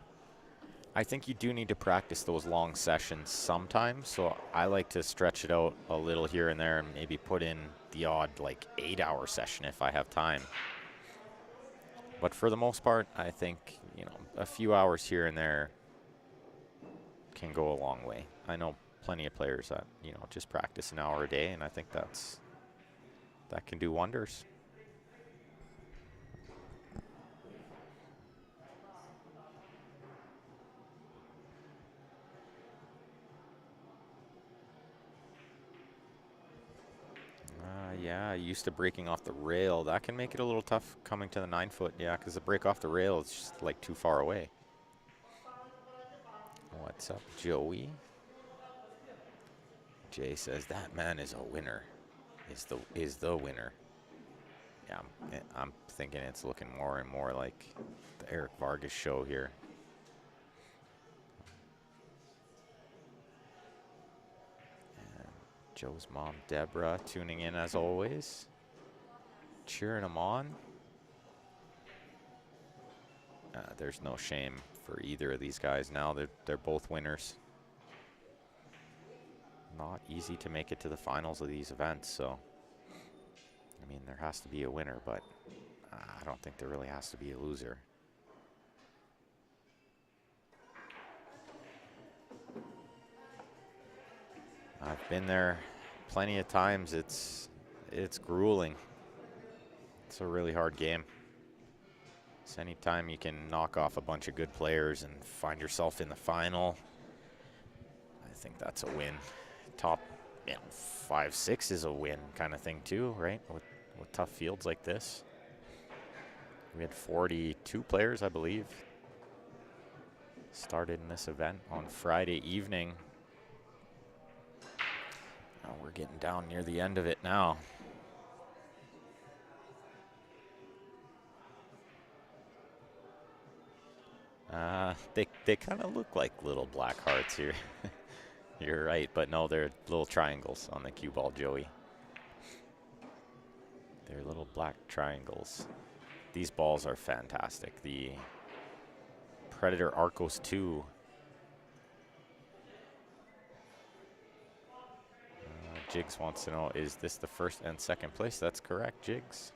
I think you do need to practice those long sessions sometimes. So I like to stretch it out a little here and there and maybe put in the odd like 8-hour session if I have time. But for the most part, I think, you know, a few hours here and there can go a long way. I know plenty of players that, you know, just practice an hour a day, and I think that can do wonders. Yeah, used to breaking off the rail. That can make it a little tough coming to the 9-foot. Yeah, because the break off the rail is just like too far away. What's up, Joey? Jay says that man is a winner. Is the winner. Yeah, I'm thinking it's looking more and more like the Eric Vargas show here. And Joe's mom, Deborah, tuning in as always, cheering him on. There's no shame for either of these guys now. They're both winners. Not easy to make it to the finals of these events, so I mean, there has to be a winner, but I don't think there really has to be a loser. I've been there plenty of times. It's grueling. It's a really hard game. So anytime you can knock off a bunch of good players and find yourself in the final, I think that's a win. Top, 5, 6 is a win kind of thing too, right? With tough fields like this. We had 42 players, I believe, started in this event on Friday evening. Oh, we're getting down near the end of it now. They kind of look like little black hearts here. You're right, but no, they're little triangles on the cue ball, Joey. They're little black triangles. These balls are fantastic. The Predator Arcos 2. Jigs wants to know, is this the first and second place? That's correct, Jigs.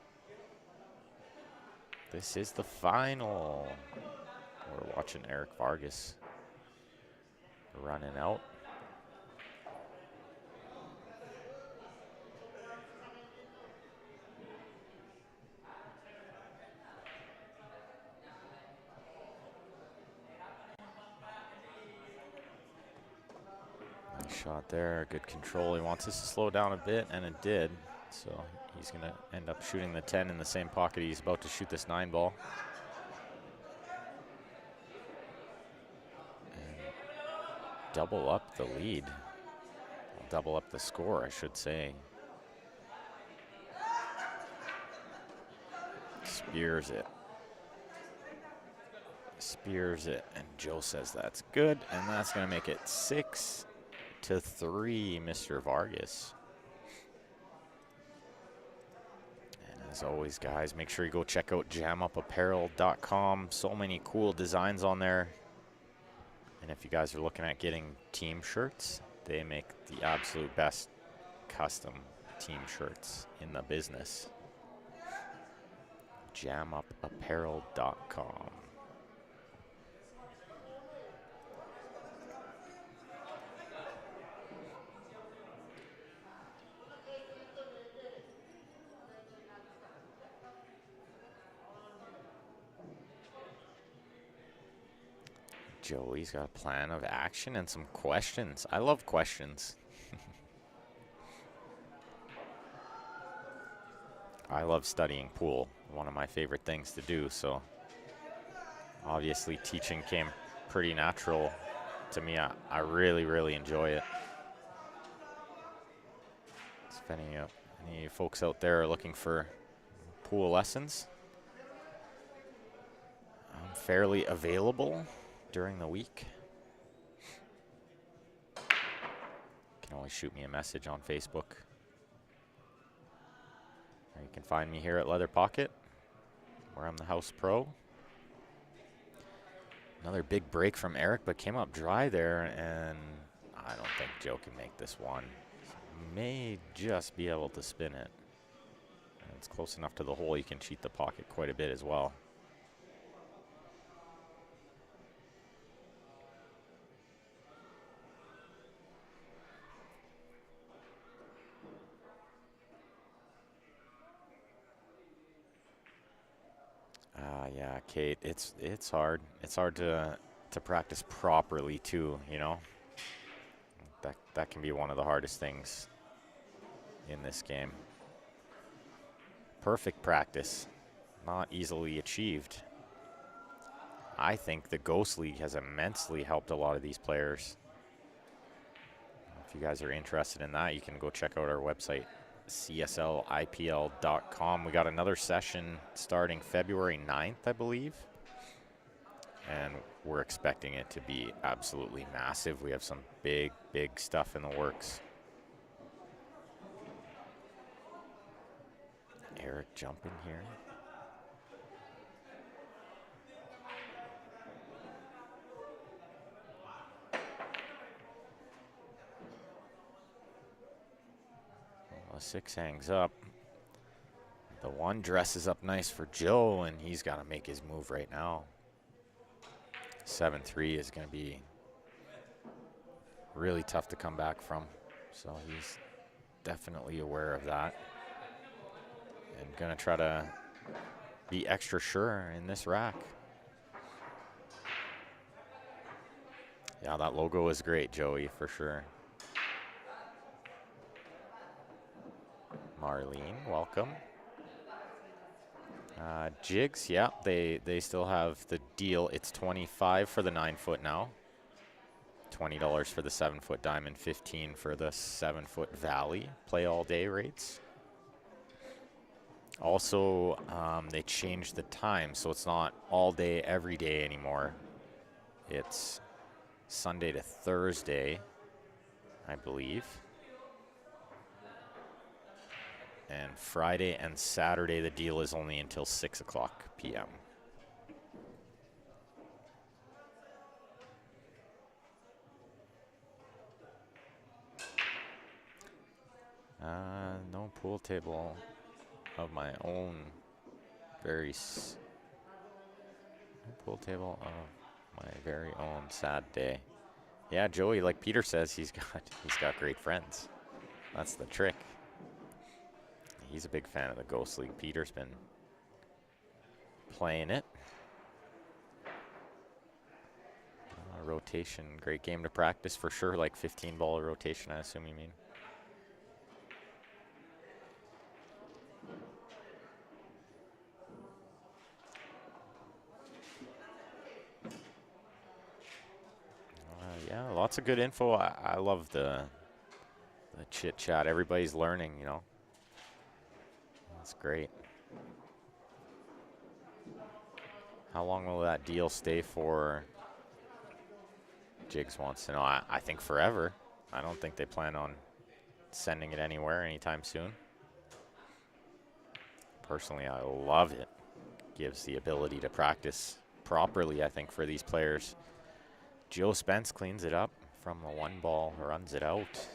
This is the final. We're watching Eric Vargas running out. Nice shot there, good control. He wants us to slow down a bit, and it did. So he's gonna end up shooting the 10 in the same pocket he's about to shoot this 9 ball. And double up the lead. Double up the score, I should say. Spears it. Spears it, and Joe says that's good, and that's gonna make it 6-3, Mr. Vargas. And as always, guys, make sure you go check out jamupapparel.com. So many cool designs on there. And if you guys are looking at getting team shirts, they make the absolute best custom team shirts in the business. jamupapparel.com. Joey's got a plan of action and some questions. I love questions. I love studying pool, one of my favorite things to do, so obviously teaching came pretty natural to me. I really, really enjoy it. If any folks out there are looking for pool lessons, I'm fairly available during the week. You can always shoot me a message on Facebook. Or you can find me here at Leather Pocket, where I'm the house pro. Another big break from Eric, but came up dry there, and I don't think Joe can make this one. May just be able to spin it. And it's close enough to the hole, you can cheat the pocket quite a bit as well. Yeah, Kate, it's hard. It's hard to practice properly too, you know. That can be one of the hardest things in this game. Perfect practice, not easily achieved. I think the Ghost League has immensely helped a lot of these players. If you guys are interested in that, you can go check out our website, cslipl.com. We got another session starting February 9th, I believe. And we're expecting it to be absolutely massive. We have some big, big stuff in the works. Eric jumping here. Well, the 6 hangs up. The 1 dresses up nice for Joe, and he's got to make his move right now. 7-3 is going to be really tough to come back from. So he's definitely aware of that. And going to try to be extra sure in this rack. Yeah, that logo is great, Joey, for sure. Marlene, welcome. Jigs, yeah, they still have the deal. It's $25 for the 9-foot now. $20 for the 7-foot diamond, $15 for the 7-foot valley. Play all day rates. Also, they changed the time, so it's not all day, every day anymore. It's Sunday to Thursday, I believe. And Friday and Saturday, the deal is only until 6 o'clock p.m. No pool table of my own. Pool table of my very own sad day. Yeah, Joey, like Peter says, he's got great friends. That's the trick. He's a big fan of the Ghost League. Peter's been playing it. Rotation, great game to practice for sure. Like 15-ball rotation, I assume you mean. Yeah, lots of good info. I love the chit chat. Everybody's learning, you know. That's great. How long will that deal stay for? Jigs wants to know. I think forever. I don't think they plan on sending it anywhere anytime soon. Personally, I love it. Gives the ability to practice properly, I think, for these players. Joe Spence cleans it up from the 1 ball, runs it out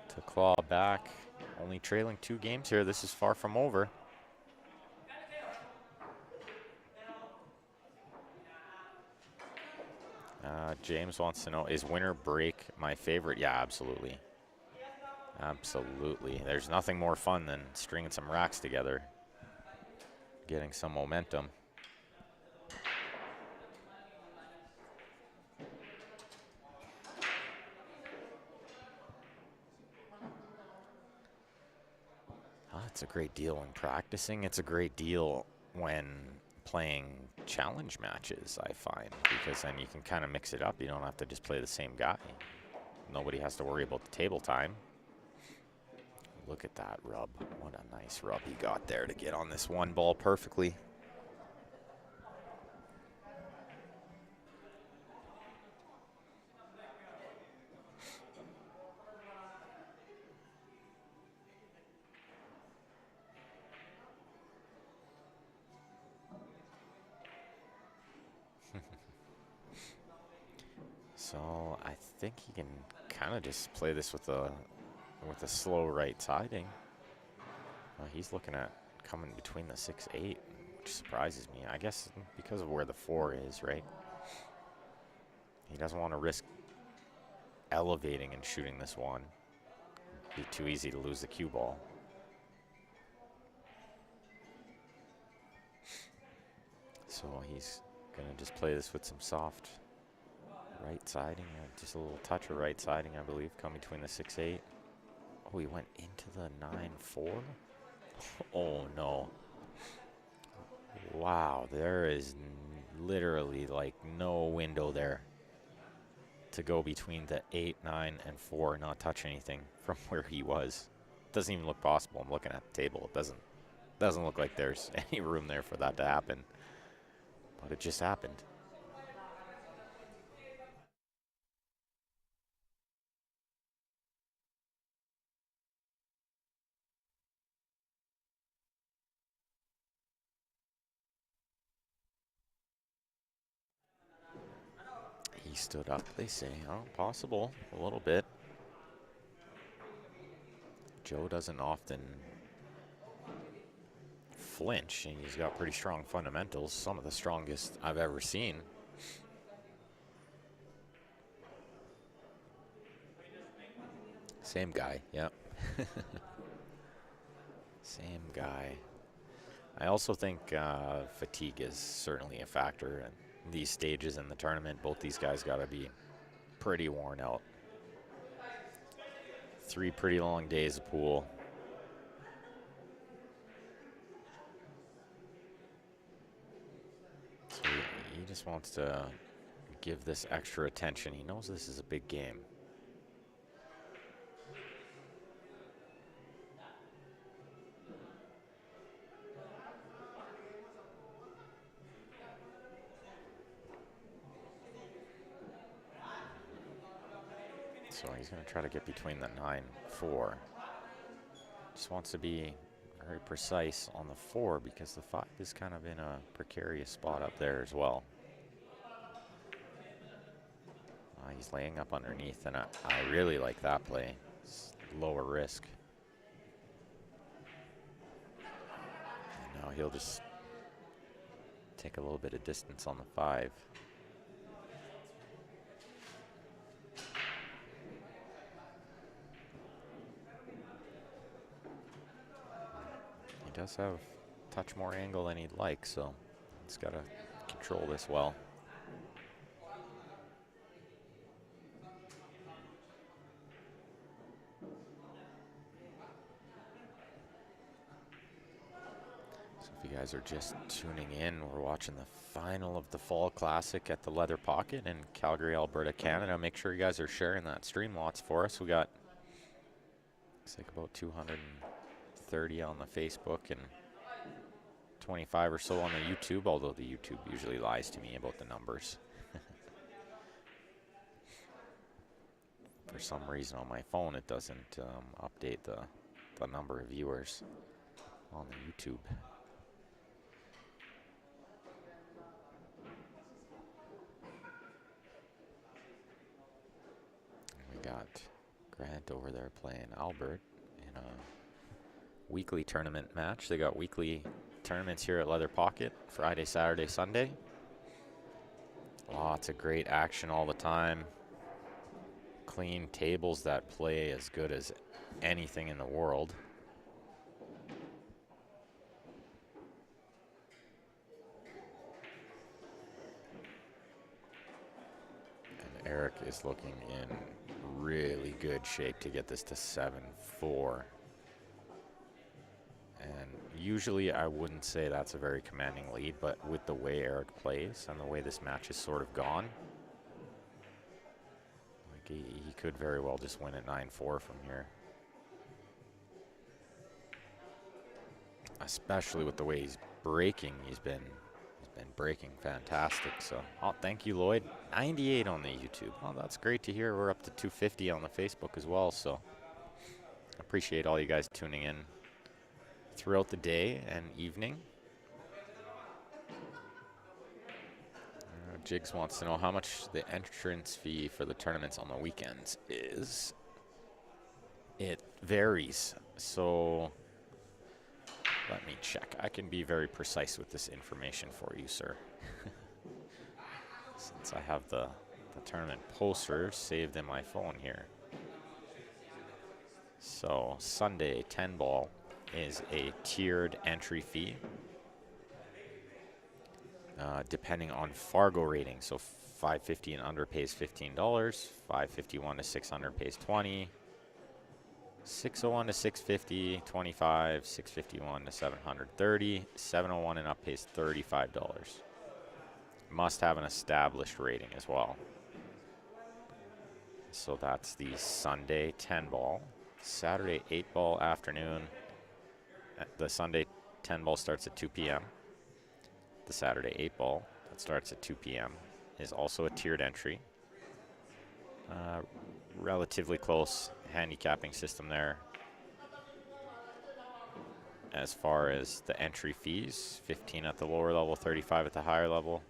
to claw back. Only trailing 2 games here. This is far from over. James wants to know, is winter break my favorite? Yeah, absolutely. Absolutely. There's nothing more fun than stringing some racks together, getting some momentum. It's a great deal when practicing. It's a great deal when playing challenge matches, I find, because then you can kind of mix it up. You don't have to just play the same guy. Nobody has to worry about the table time. Look at that rub. What a nice rub he got there to get on this 1 ball perfectly. So I think he can kind of just play this with a slow right siding. He's looking at coming between the 6-8, which surprises me. I guess because of where the 4 is, right? He doesn't want to risk elevating and shooting this one. It'd be too easy to lose the cue ball. So he's going to just play this with some soft right siding, just a little touch of right siding, I believe, come between the 6-8. Oh, he went into the 9-4. Oh, no. Wow, there is literally like no window there to go between the 8, 9, and 4 and not touch anything from where he was. Doesn't even look possible. I'm looking at the table. It doesn't look like there's any room there for that to happen. But it just happened. He stood up, they say. Oh, possible. A little bit. Joe doesn't often flinch, and he's got pretty strong fundamentals. Some of the strongest I've ever seen. Same guy, yep. Same guy. I also think fatigue is certainly a factor in these stages in the tournament. Both these guys got to be pretty worn out. 3 pretty long days of pool. So he just wants to give this extra attention. He knows this is a big game. So he's going to try to get between the 9-4. Just wants to be very precise on the 4 because the 5 is kind of in a precarious spot up there as well. He's laying up underneath, and I really like that play. It's lower risk. And now he'll just take a little bit of distance on the 5. He does have a touch more angle than he'd like, so he's got to control this well. If you guys are just tuning in, we're watching the final of the Fall Classic at the Leather Pocket in Calgary, Alberta, Canada. Make sure you guys are sharing that stream lots for us. We got, looks like about 230 on the Facebook and 25 or so on the YouTube, although the YouTube usually lies to me about the numbers. For some reason on my phone, it doesn't update the number of viewers on the YouTube. Got Grant over there playing Albert in a weekly tournament match. They got weekly tournaments here at Leather Pocket, Friday, Saturday, Sunday. Lots of great action all the time. Clean tables that play as good as anything in the world. And Eric is looking in really good shape to get this to 7-4. And usually I wouldn't say that's a very commanding lead, but with the way Eric plays and the way this match is sort of gone, like he could very well just win at 9-4 from here. Especially with the way he's breaking, he's been breaking fantastic. So, oh, thank you, Lloyd. 98 on the YouTube. Oh, that's great to hear. We're up to 250 on the Facebook as well. So, appreciate all you guys tuning in throughout the day and evening. Jigs wants to know how much the entrance fee for the tournaments on the weekends is. It varies. So let me check. I can be very precise with this information for you, sir. Since I have the tournament poster saved in my phone here. So Sunday 10 ball is a tiered entry fee. Depending on Fargo rating. So 550 and under pays $15. 551 to 600 pays 20. 601 to 650, 25. 651 to 730. 701 and up pays $35. Must have an established rating as well. So that's the Sunday 10 ball. Saturday 8 ball afternoon. The Sunday 10 ball starts at 2 p.m. The Saturday 8 ball that starts at 2 p.m. is also a tiered entry. Relatively close handicapping system there. As far as the entry fees, 15 at the lower level, 35 at the higher level.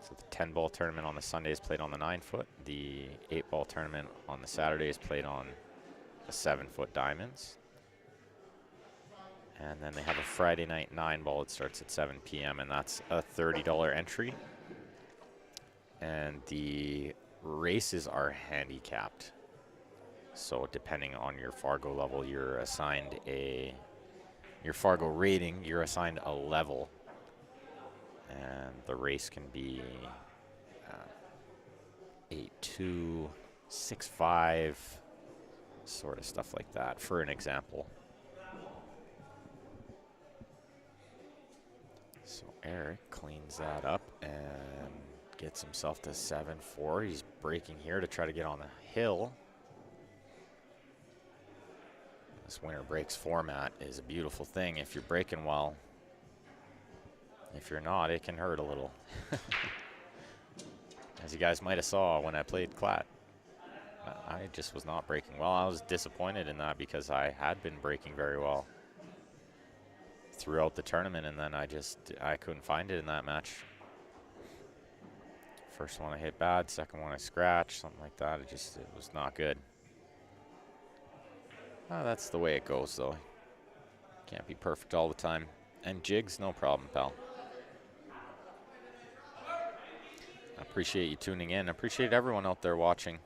So the 10 ball tournament on the Sunday is played on the 9-foot. The 8 ball tournament on the Saturday is played on the 7-foot diamonds. And then they have a Friday night 9 ball. It starts at 7 p.m. and that's a $30 entry. And the races are handicapped. So depending on your Fargo level, you're assigned your Fargo rating, you're assigned a level. And the race can be 8-2, 6-5, sort of stuff like that, for an example. So Eric cleans that up and gets himself to 7-4. He's breaking here to try to get on the hill. This winner breaks format is a beautiful thing if you're breaking well. If you're not, it can hurt a little. As you guys might have saw when I played Clat. I just was not breaking well. I was disappointed in that because I had been breaking very well throughout the tournament, and then I couldn't find it in that match. First one I hit bad, second one I scratched, something like that. It was not good. That's the way it goes, though. Can't be perfect all the time. And jigs, no problem, pal. I appreciate you tuning in. I appreciate everyone out there watching.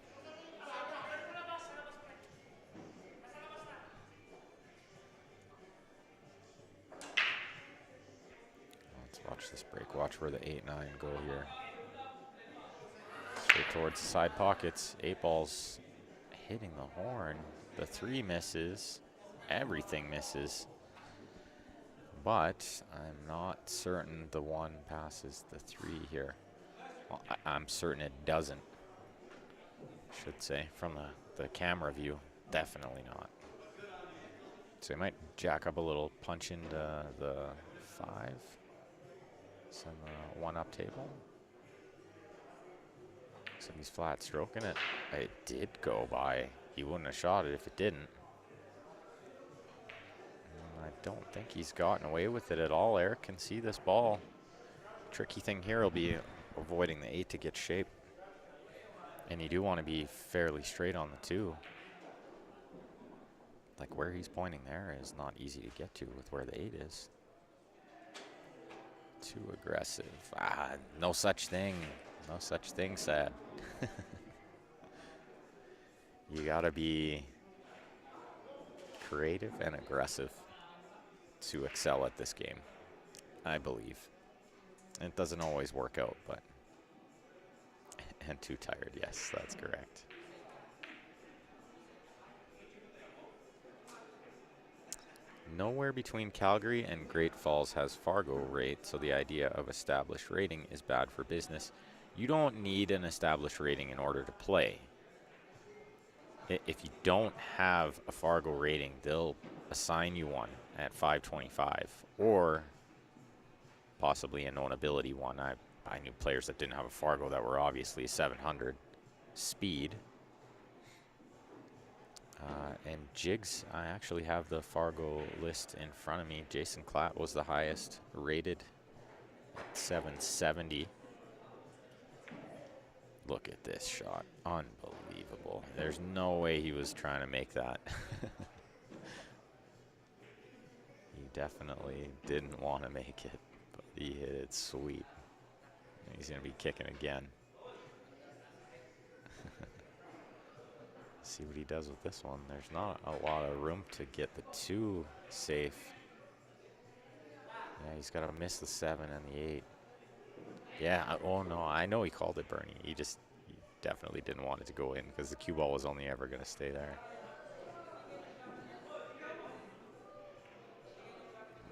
Let's watch this break. Watch where the 8-9 go here. Straight towards the side pockets. 8 balls hitting the horn. The 3 misses. Everything misses. But I'm not certain the 1 passes the 3 here. Well, I'm certain it doesn't, I should say, from the camera view. Definitely not. So you might jack up a little, punch into the 5. Send the 1-up table. So he's flat stroking it. It did go by. He wouldn't have shot it if it didn't. I don't think he's gotten away with it at all. Eric can see this ball. Tricky thing here will be avoiding the 8 to get shape. And you do want to be fairly straight on the 2. Like where he's pointing there is not easy to get to with where the 8 is. Too aggressive. No such thing. No such thing, sad. You gotta be creative and aggressive to excel at this game, I believe. It doesn't always work out, but... And too tired, yes, that's correct. Nowhere between Calgary and Great Falls has Fargo rate, so the idea of established rating is bad for business. You don't need an established rating in order to play. If you don't have a Fargo rating, they'll assign you one at 525 or possibly a known ability one. I knew players that didn't have a Fargo that were obviously 700 speed. And jigs, I actually have the Fargo list in front of me. Jason Klatt was the highest rated 770. Look at this shot. Unbelievable. There's no way he was trying to make that. He definitely didn't want to make it, but he hit it sweet. He's going to be kicking again. See what he does with this one. There's not a lot of room to get the 2 safe. Yeah, he's got to miss the 7 and the 8. Yeah, oh no, I know he called it Bernie. He definitely didn't want it to go in because the cue ball was only ever going to stay there.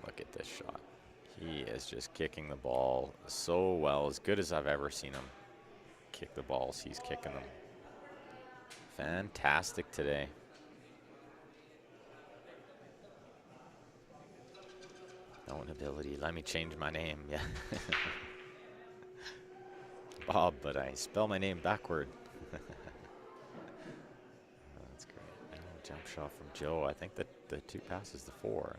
Look at this shot. He is just kicking the ball so well, as good as I've ever seen him kick the balls. He's kicking them. Fantastic today. Own ability. Let me change my name. Yeah. Bob, but I spell my name backward. That's great. Jump shot from Joe. I think that the 2 passes the 4.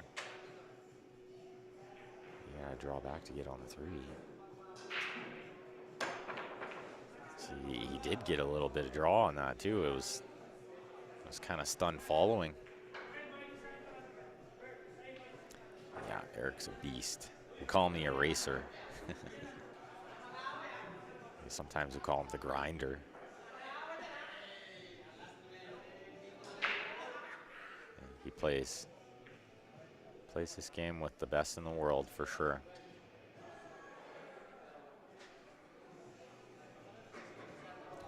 Yeah, draw back to get on the 3. See, he did get a little bit of draw on that too. It was kind of stunned following. Yeah, Eric's a beast. We call him the eraser. Sometimes we call him the grinder. And he plays this game with the best in the world for sure.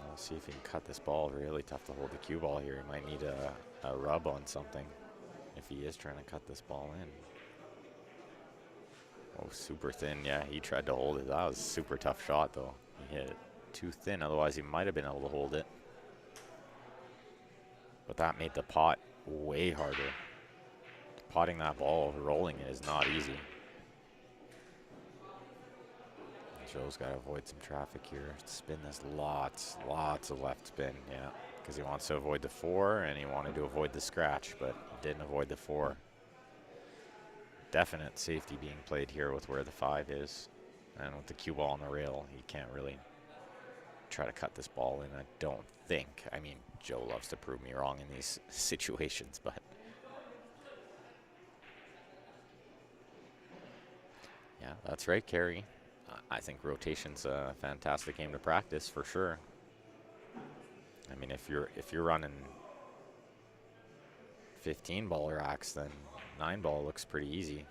We'll see if he can cut this ball. Really tough to hold the cue ball here. He might need a rub on something if he is trying to cut this ball in. Oh, super thin. Yeah, he tried to hold it. That was a super tough shot, though. He hit it too thin. Otherwise, he might have been able to hold it. But that made the pot way harder. Potting that ball, rolling it is not easy. Joe's got to avoid some traffic here. Spin this lots of left spin, yeah. Because he wants to avoid the 4, and he wanted to avoid the scratch, but didn't avoid the 4. Definite safety being played here with where the 5 is. And with the cue ball on the rail, he can't really try to cut this ball in, I don't think. I mean, Joe loves to prove me wrong in these situations, but yeah, that's right, Kerry. I think rotation's a fantastic game to practice for sure. I mean, if you're running 15 ball racks, then 9 ball looks pretty easy.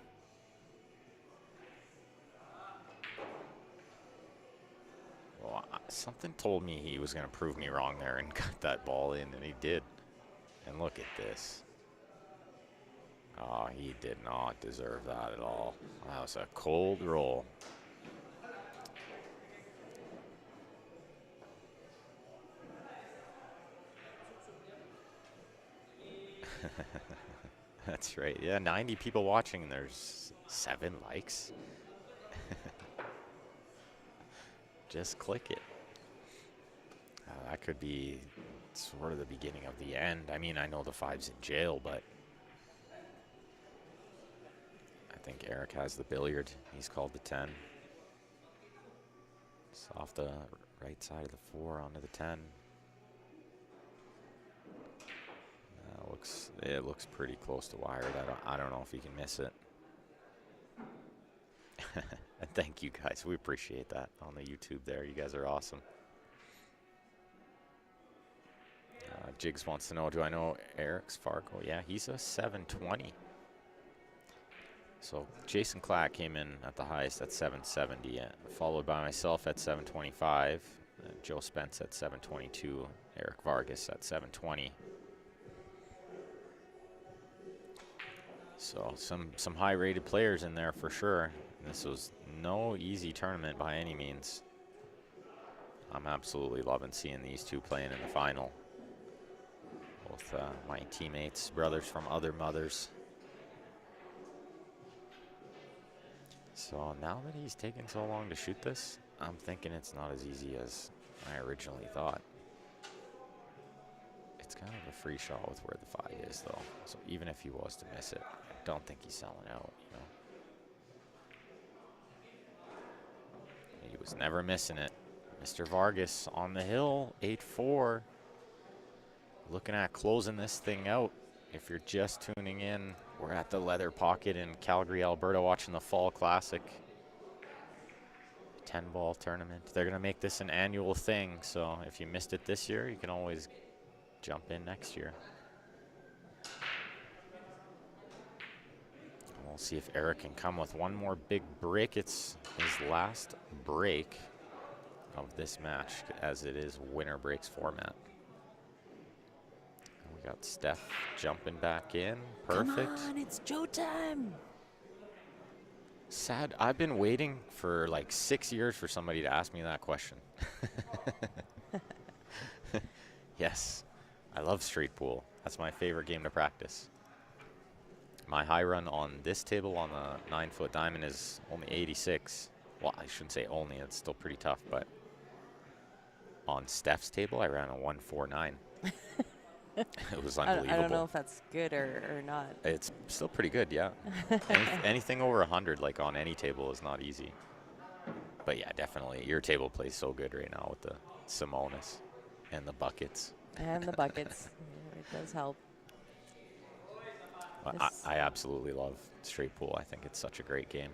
Well, something told me he was going to prove me wrong there and cut that ball in, and he did. And look at this. Oh, he did not deserve that at all. That was a cold roll. That's right. Yeah, 90 people watching, and there's 7 likes. Just click it. That could be sort of the beginning of the end. I mean, I know the 5's in jail, but I think Eric has the billiard. He's called the 10. It's off the right side of the 4 onto the 10. It looks pretty close to wired. I don't know if he can miss it. And thank you guys. We appreciate that on the YouTube there. You guys are awesome. Jigs wants to know, do I know Eric's Fargo? Yeah, he's a 720. So Jason Clack came in at the highest at 770, followed by myself at 725, Joe Spence at 722, Eric Vargas at 720. So some high-rated players in there for sure. This was no easy tournament by any means. I'm absolutely loving seeing these two playing in the final. Both my teammates, brothers from other mothers. So now that he's taken so long to shoot this, I'm thinking it's not as easy as I originally thought. It's kind of a free shot with where the 5 is, though. So even if he was to miss it, I don't think he's selling out, you know. was never missing it. Mr. Vargas on the hill, 8-4. Looking at closing this thing out. If you're just tuning in, we're at the Leather Pocket in Calgary, Alberta, watching the Fall Classic 10-ball tournament. They're going to make this an annual thing, so if you missed it this year, you can always jump in next year. We'll see if Eric can come with one more big break. It's his last break of this match, as it is winner breaks format. We got Steph jumping back in. Perfect. Come on, it's Joe time. Sad. I've been waiting for like 6 years for somebody to ask me that question. Yes, I love straight pool. That's my favorite game to practice. My high run on this table on the 9-foot diamond is only 86. Well, I shouldn't say only, it's still pretty tough, but on Steph's table, I ran a 149. It was unbelievable. I don't know if that's good or not. It's still pretty good, yeah. Anything over 100, like on any table, is not easy. But yeah, definitely, your table plays so good right now with the Simonis and the buckets. And the buckets. It does help. I absolutely love straight pool. I think it's such a great game.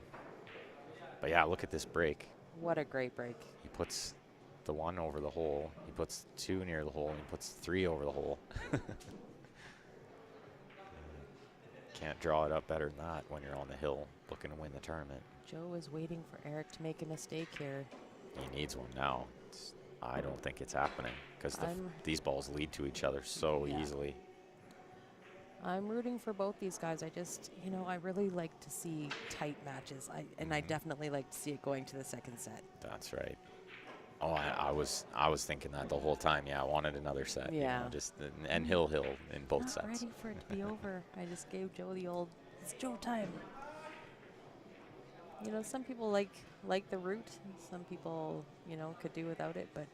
But yeah, look at this break. What a great break. He puts the 1 over the hole. He puts 2 near the hole. And he puts 3 over the hole. Can't draw it up better than that when you're on the hill looking to win the tournament. Joe is waiting for Eric to make a mistake here. He needs one now. I don't think it's happening because these balls lead to each other so easily. I'm rooting for both these guys. I just, I really like to see tight matches. I definitely like to see it going to the second set. That's right. Oh, I was thinking that the whole time. Yeah, I wanted another set. Yeah. And hill in both Not sets. ready for it to be over. I just gave Joe the old, it's Joe time. Some people like the root. Some people, could do without it. But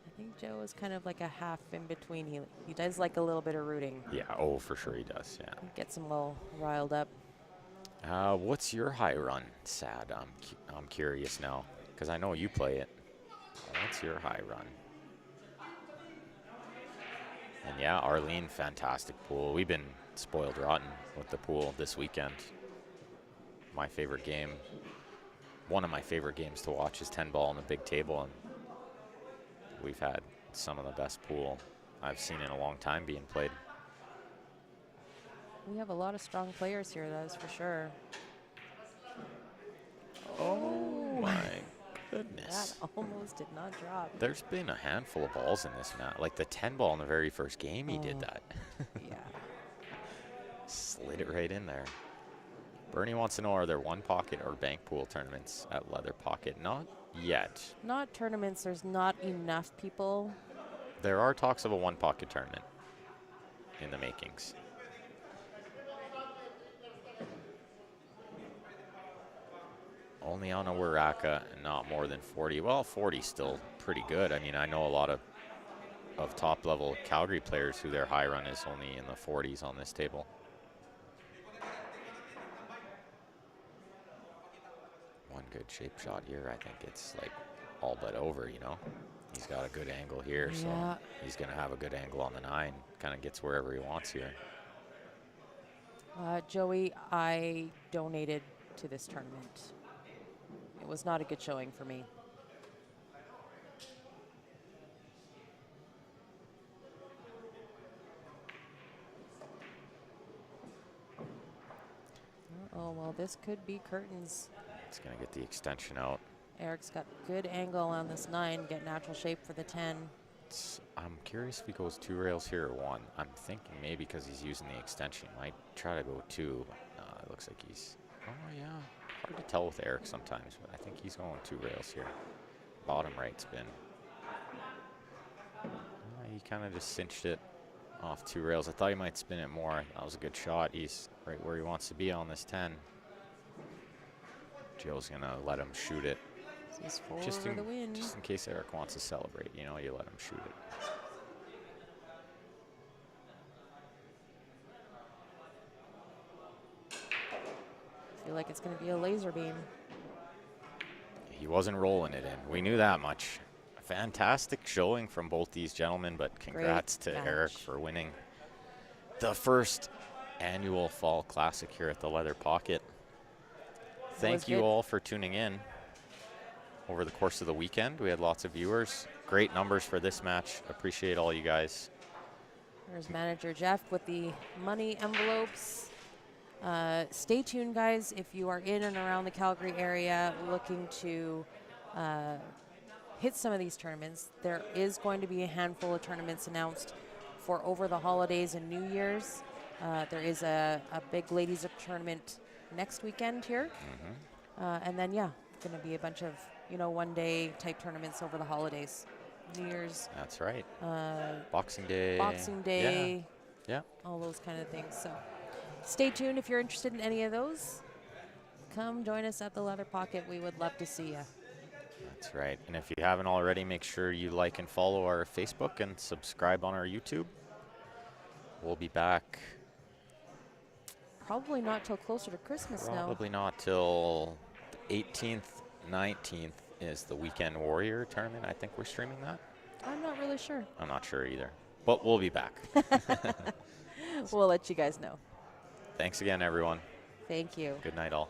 I think Joe is kind of like a half in between. He does like a little bit of rooting. Yeah, oh, for sure he does, yeah. Gets him a little riled up. What's your high run, Sad? I'm curious now because I know you play it. What's your high run? And yeah, Arlene, fantastic pool. We've been spoiled rotten with the pool this weekend. My favorite game, one of my favorite games to watch is 10-ball on the big table, and we've had some of the best pool I've seen in a long time being played. We have a lot of strong players here, that is for sure. Oh my goodness. That almost did not drop. There's been a handful of balls in this match. Like the 10-ball in the very first game, he did that. Yeah. Slid it right in there. Bernie wants to know, are there one pocket or bank pool tournaments at Leather Pocket? Not yet. Not tournaments. There's not enough people. There are talks of a one pocket tournament in the makings. Only on a Waraka, not more than 40. Well, 40 still pretty good. I mean, I know a lot of top-level Calgary players who their high run is only in the 40s on this table. One good shape shot here. I think it's like all but over, you know. He's got a good angle here, so he's going to have a good angle on the 9. Kind of gets wherever he wants here. Joey, I donated to this tournament. It was not a good showing for me. Oh, well, this could be curtains. It's going to get the extension out. Eric's got good angle on this 9, get natural shape for the 10. I'm curious if he goes 2 rails here or 1. I'm thinking maybe because he's using the extension, he might try to go 2. It looks like he's, oh yeah, hard to tell with Eric sometimes, but I think he's going 2 rails here. Bottom right spin. He kind of just cinched it off 2 rails. I thought he might spin it more. That was a good shot. He's right where he wants to be on this 10. Joe's going to let him shoot it. He's just for the win. Just in case Eric wants to celebrate, you know, you let him shoot it. I feel like it's going to be a laser beam. he wasn't rolling it in. We knew that much. A fantastic showing from both these gentlemen, but congrats to Eric match. for winning the first annual Fall Classic here at the Leather Pocket. Thank you good. all for tuning in over the course of the weekend. We had lots of viewers. Great numbers for this match. Appreciate all you guys. There's manager Jeff with the money envelopes. Stay tuned, guys. If you are in and around the Calgary area looking to hit some of these tournaments, there is going to be a handful of tournaments announced for over the holidays and New Year's. There is a big ladies tournament next weekend here. And then, yeah, going to be a bunch of, one-day type tournaments over the holidays. New Year's. That's right. Boxing Day. Boxing Day. Yeah. All those kind of things. So stay tuned if you're interested in any of those. Come join us at the Leather Pocket. We would love to see you. That's right. And if you haven't already, make sure you like and follow our Facebook and subscribe on our YouTube. We'll be back. Probably not till closer to Christmas now. Probably not till the 18th, 19th is the Weekend Warrior tournament. I think we're streaming that. I'm not really sure. I'm not sure either. But we'll be back. We'll let you guys know. Thanks again, everyone. Thank you. Good night, all.